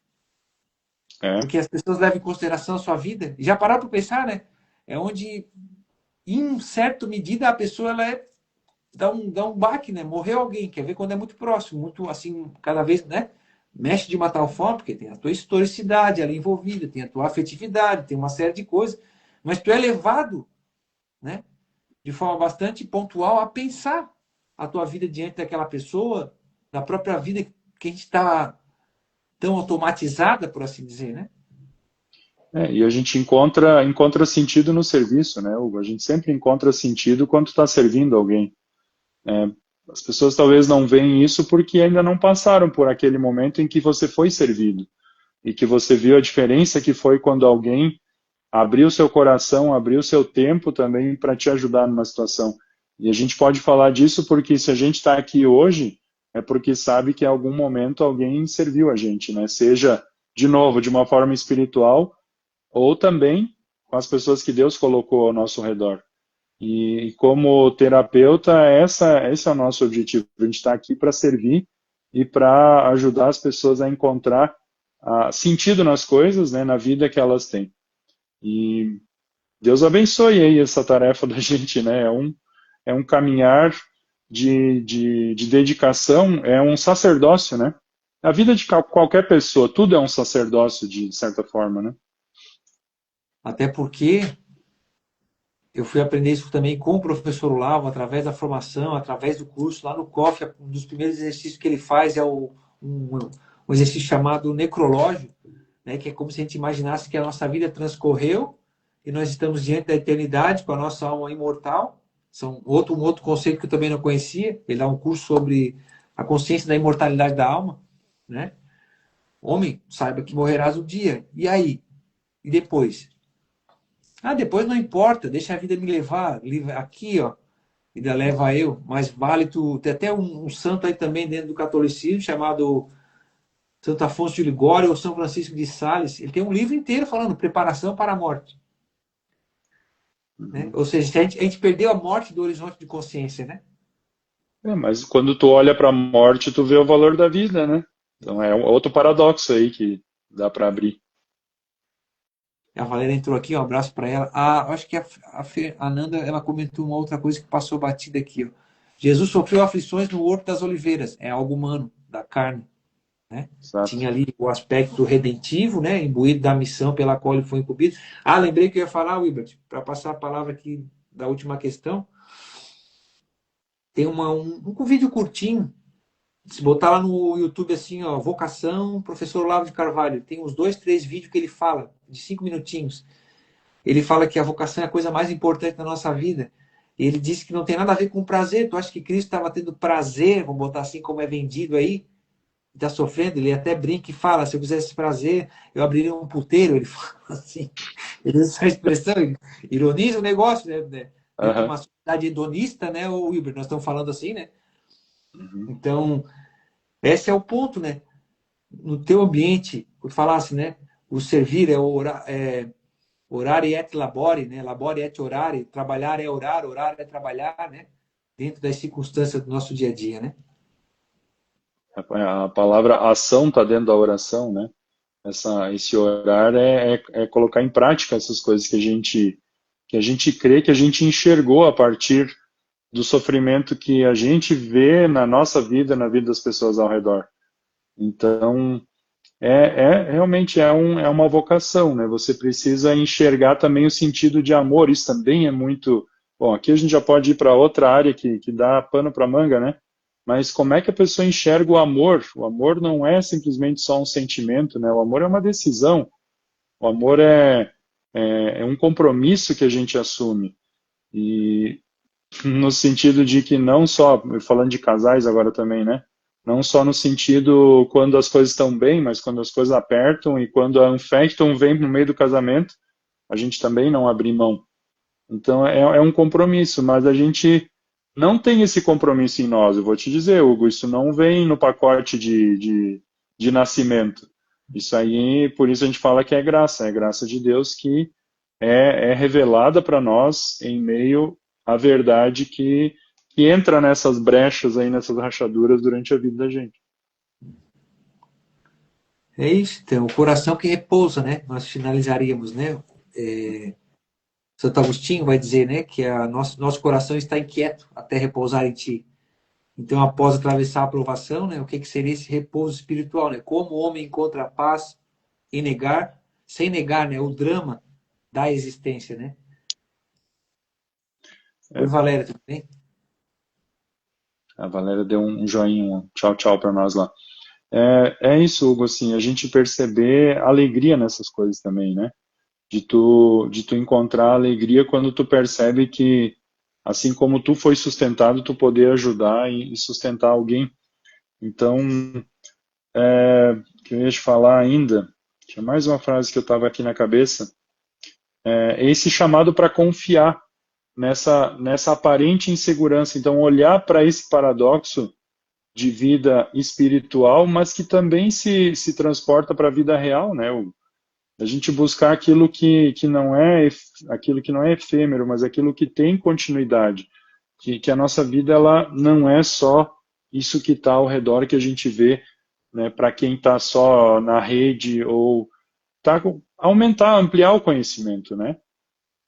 porque as pessoas levam em consideração a sua vida. E já pararam para pensar, né? É onde, em certa medida, a pessoa dá um baque, né? Morreu alguém, quer ver quando é muito próximo, muito assim, cada vez, né? Mexe de uma tal forma, porque tem a tua historicidade ali envolvida, tem a tua afetividade, tem uma série de coisas, mas tu é levado, né? De forma bastante pontual a pensar a tua vida diante daquela pessoa, da própria vida que a gente está tão automatizada, por assim dizer, né? E a gente encontra sentido no serviço, né, Hugo? A gente sempre encontra sentido quando está servindo alguém. As pessoas talvez não veem isso porque ainda não passaram por aquele momento em que você foi servido e que você viu a diferença que foi quando alguém abriu seu coração, abriu seu tempo também para te ajudar numa situação. E a gente pode falar disso porque se a gente está aqui hoje, é porque sabe que em algum momento alguém serviu a gente, né? Seja, de novo, de uma forma espiritual ou também com as pessoas que Deus colocou ao nosso redor. E como terapeuta, esse é o nosso objetivo. A gente está aqui para servir e para ajudar as pessoas a encontrar sentido nas coisas, né, na vida que elas têm. E Deus abençoe aí essa tarefa da gente, né? É um caminhar de dedicação, é um sacerdócio, né? A vida de qualquer pessoa, tudo é um sacerdócio de certa forma, né? Até porque eu fui aprender isso também com o professor Olavo, através da formação, através do curso lá no COF. Um dos primeiros exercícios que ele faz é um exercício chamado necrológio, né? Que é como se a gente imaginasse que a nossa vida transcorreu e nós estamos diante da eternidade com a nossa alma imortal. Um outro conceito que eu também não conhecia. Ele dá um curso sobre a consciência da imortalidade da alma, né? Homem, saiba que morrerás um dia. E aí? E depois? Depois não importa, deixa a vida me levar. Aqui, ó, vida leva eu. Mas vale tu. Tem até um santo aí também dentro do catolicismo, chamado Santo Afonso de Ligório ou São Francisco de Sales. Ele tem um livro inteiro falando preparação para a morte. Né? Ou seja, a gente perdeu a morte do horizonte de consciência, né? Mas quando tu olha para a morte, tu vê o valor da vida, né? Então é outro paradoxo aí que dá para abrir. A Valéria entrou aqui, um abraço para ela. Acho que a Nanda ela comentou uma outra coisa que passou batida aqui. Ó. Jesus sofreu aflições no Horto das Oliveiras. É algo humano, da carne. Né? Exato. Tinha ali o aspecto redentivo, né? Imbuído da missão pela qual ele foi incumbido. Lembrei que eu ia falar, Wilbert, para passar a palavra aqui da última questão. Tem um vídeo curtinho. Se botar lá no YouTube assim, ó, Vocação, Professor Olavo de Carvalho, tem uns 2, 3 vídeos que ele fala, de 5 minutinhos. Ele fala que a vocação é a coisa mais importante da nossa vida. Ele disse que não tem nada a ver com prazer. Tu acha que Cristo estava tendo prazer, vamos botar assim como é vendido aí, está sofrendo, ele até brinca e fala, se eu quisesse prazer, eu abriria um puteiro, ele fala assim, ele usa essa expressão, ele ironiza o negócio, né? Dentro de Aham. uma sociedade hedonista, né, o Wilber, nós estamos falando assim, né? Uhum. Então, esse é o ponto, né? No teu ambiente, eu falasse, né? O servir é orare et labore, né? Labore et orare, trabalhar é orar, orar é trabalhar, né? Dentro das circunstâncias do nosso dia a dia, né? A palavra ação está dentro da oração, né? Esse orar é colocar em prática essas coisas que a gente crê, que a gente enxergou a partir do sofrimento que a gente vê na nossa vida, na vida das pessoas ao redor. Então, realmente é uma vocação, né? Você precisa enxergar também o sentido de amor. Isso também é muito. Bom, aqui a gente já pode ir para outra área que dá pano para manga, né? Mas como é que a pessoa enxerga o amor? O amor não é simplesmente só um sentimento, né? O amor é uma decisão. O amor é um compromisso que a gente assume. E no sentido de que não só, falando de casais agora também, né? Não só no sentido quando as coisas estão bem, mas quando as coisas apertam e quando a infectam vem no meio do casamento, a gente também não abre mão. Então é um compromisso, mas a gente não tem esse compromisso em nós. Eu vou te dizer, Hugo, isso não vem no pacote de nascimento. Isso aí, por isso a gente fala que é graça de Deus que é revelada para nós em meio à verdade que entra nessas brechas aí, nessas rachaduras durante a vida da gente. É isso, então, o coração que repousa, né? Nós finalizaríamos, né? Santo Agostinho vai dizer, né, que nosso coração está inquieto até repousar em ti. Então, após atravessar a provação, né, o que seria esse repouso espiritual, né? Como o homem encontra a paz em negar, sem negar, né, o drama da existência, né? Oi, É, Valéria, tudo bem? a Valéria deu um joinha, um tchau, tchau para nós lá. É isso, Hugo, assim, a gente perceber alegria nessas coisas também, né? De tu encontrar alegria quando tu percebe que, assim como tu foi sustentado, tu poder ajudar e sustentar alguém. Então, o que eu ia te falar ainda, tinha mais uma frase que eu estava aqui na cabeça, é esse chamado para confiar nessa aparente insegurança. Então, olhar para esse paradoxo de vida espiritual, mas que também se transporta para a vida real, né? A gente buscar aquilo que não é efêmero, mas aquilo que tem continuidade, que a nossa vida ela não é só isso que está ao redor que a gente vê, né? Para quem está só na rede ou aumentar, ampliar o conhecimento, né?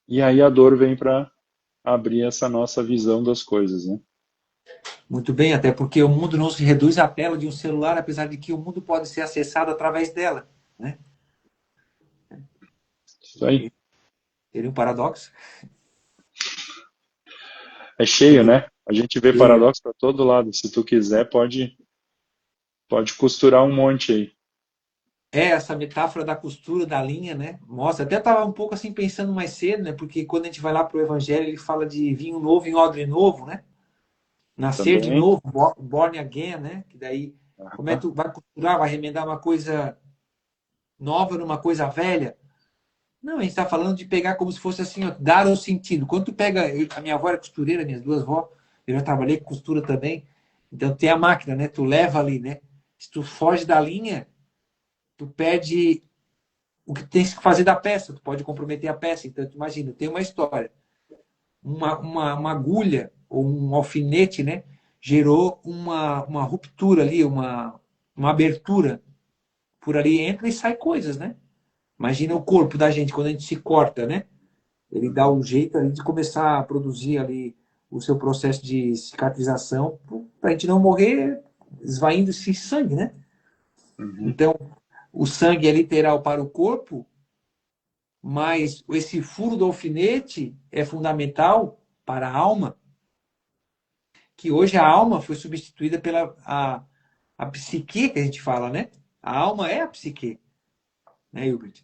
E aí a dor vem para abrir essa nossa visão das coisas, né? Muito bem, até porque o mundo não se reduz à tela de um celular, apesar de que o mundo pode ser acessado através dela, né? Isso aí. Seria um paradoxo. É cheio, né? A gente vê Cheio. paradoxo para todo lado. Se tu quiser, pode costurar um monte aí. Essa metáfora da costura da linha, né? Mostra. Até estava um pouco assim pensando mais cedo, né? Porque quando a gente vai lá para o Evangelho, ele fala de vinho novo em odre novo, né? Nascer de Também. novo, born again, né? Que daí, como é que Aham. tu vai costurar, vai remendar uma coisa nova numa coisa velha? Não, a gente está falando de pegar como se fosse assim, ó, dar o sentido. Quando tu pega, a minha avó era costureira, minhas duas vó, eu já trabalhei com costura também. Então tem a máquina, né? Tu leva ali, né? Se tu foge da linha, tu perde o que tens que fazer da peça, tu pode comprometer a peça. Então, tu imagina, tem uma história, uma agulha ou um alfinete, né? Gerou uma ruptura ali, uma abertura. Por ali entra e sai coisas, né? Imagina o corpo da gente quando a gente se corta, né? Ele dá um jeito ali de começar a produzir ali o seu processo de cicatrização para a gente não morrer esvaindo-se sangue, né? Uhum. Então, o sangue é literal para o corpo, mas esse furo do alfinete é fundamental para a alma, que hoje a alma foi substituída pela a psique, que a gente fala, né? A alma é a psique, né, Hilbert?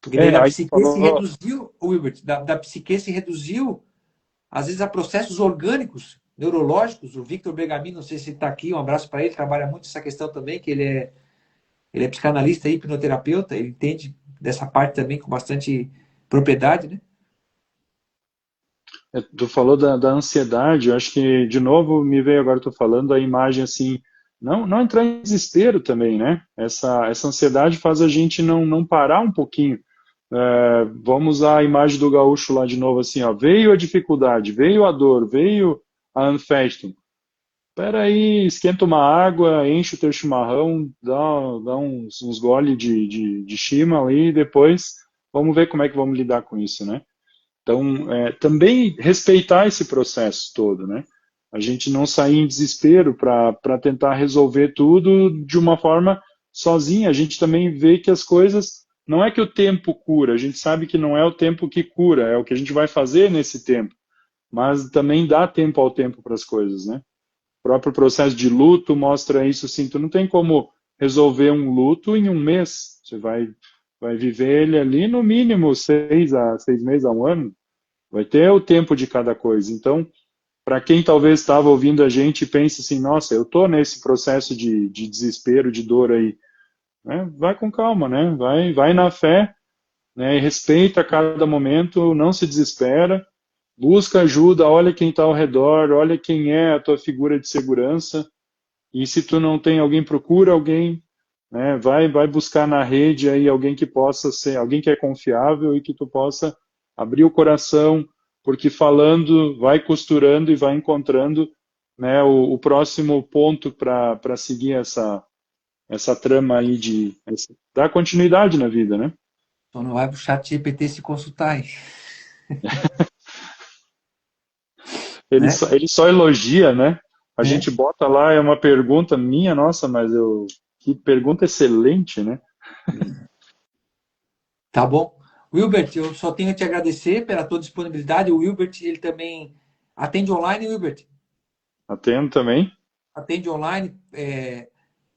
Porque daí da Aí tu psique se falou. reduziu, Hilbert, da psique se reduziu, às vezes, a processos orgânicos, neurológicos, o Victor Bergamini, não sei se ele está aqui, um abraço para ele, trabalha muito essa questão também, que ele é psicanalista e hipnoterapeuta, ele entende dessa parte também com bastante propriedade, né? Tu falou da ansiedade, eu acho que, de novo, me veio agora, tu falando, a imagem assim, não entrar em desespero também, né? Essa ansiedade faz a gente não parar um pouquinho. Vamos usar a imagem do gaúcho lá de novo, assim, ó, veio a dificuldade, veio a dor, veio a Anfesto. Espera aí, esquenta uma água, enche o teu chimarrão, dá uns gole de chima ali e depois vamos ver como é que vamos lidar com isso, né? Então, também respeitar esse processo todo, né? A gente não sair em desespero para tentar resolver tudo de uma forma sozinha. A gente também vê que as coisas, não é que o tempo cura, a gente sabe que não é o tempo que cura, é o que a gente vai fazer nesse tempo. Mas também dá tempo ao tempo para as coisas, né? O próprio processo de luto mostra isso, sim. Tu não tem como resolver um luto em um mês. Você vai viver ele ali no mínimo 6 meses a um ano. Vai ter o tempo de cada coisa. Então, para quem talvez estava ouvindo a gente e pense assim, nossa, eu estou nesse processo de desespero, de dor aí, né? Vai com calma, né? Vai na fé, né? E respeita cada momento, não se desespera, busca ajuda, olha quem está ao redor, olha quem é a tua figura de segurança. E se tu não tem alguém, procura alguém, né? Vai buscar na rede aí alguém que possa ser, alguém que é confiável e que tu possa abrir o coração, porque falando, vai costurando e vai encontrando, né, o próximo ponto para seguir essa trama aí dar continuidade na vida, né? Só não vai pro chat GPT se consultar, hein? Né? Ele só elogia, né? A É. gente bota lá, é uma pergunta minha, nossa, mas que pergunta excelente, né? Tá bom. Wilbert, eu só tenho a te agradecer pela tua disponibilidade. O Wilbert, ele também atende online, Wilbert. Atendo também. Atende online.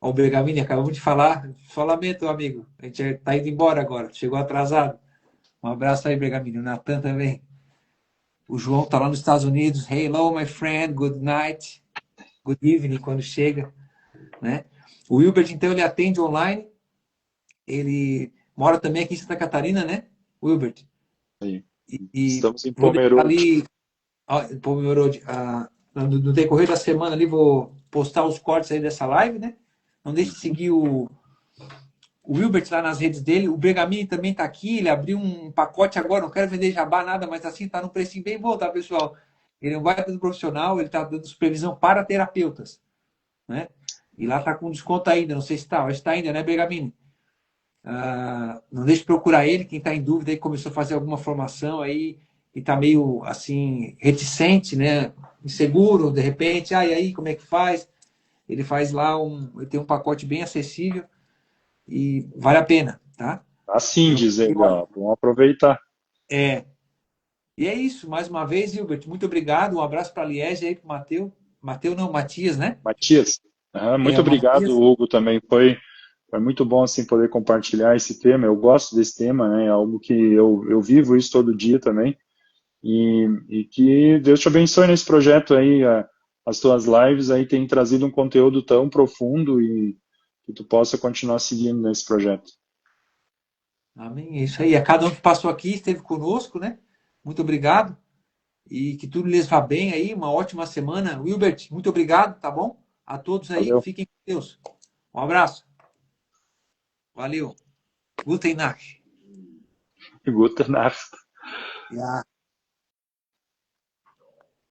O Bergamini, acabamos de falar. Só lamento, amigo. A gente está indo embora agora. Chegou atrasado. Um abraço aí, Bergamini. O Natan também. O João tá lá nos Estados Unidos. Hello, my friend. Good night. Good evening, quando chega. Né? O Wilbert, então, ele atende online. Ele mora também aqui em Santa Catarina, né? Wilbert. Aí. E Estamos em vou deixar Pomerode. ali no decorrer da semana ali, vou postar os cortes aí dessa live, né? Não deixe de seguir o Wilbert lá nas redes dele. O Bergamini também tá aqui, ele abriu um pacote agora, não quero vender jabá nada, mas assim tá num precinho bem bom, tá, pessoal? Ele é um baita do profissional, ele tá dando supervisão para terapeutas, né? E lá tá com desconto ainda, não sei se tá, acho que tá ainda, né, Bergamini? Não deixe de procurar ele, quem está em dúvida aí, começou a fazer alguma formação aí e está meio assim, reticente, né? Inseguro, de repente, e aí, como é que faz? Ele faz lá ele tem um pacote bem acessível e vale a pena, tá? Assim, Eu, diz ele, eu- ó. Vamos aproveitar. é, e é isso, mais uma vez, Hilbert, muito obrigado, um abraço para a Liege aí, para o Mateu não, Matias, né? Matias, muito O obrigado, Matias, Hugo, também. Foi muito bom assim poder compartilhar esse tema. Eu gosto desse tema, né? É algo que eu vivo isso todo dia também. E que Deus te abençoe nesse projeto aí. As tuas lives aí têm trazido um conteúdo tão profundo e que tu possa continuar seguindo nesse projeto. amém, é isso aí, a cada um que passou aqui, esteve conosco, né? Muito obrigado. E que tudo lhes vá bem aí, uma ótima semana. Wilbert, muito obrigado, tá bom? A todos aí, Valeu. fiquem com Deus. Um abraço. Valeu. Guten Nacht. Gute Nacht. Ja.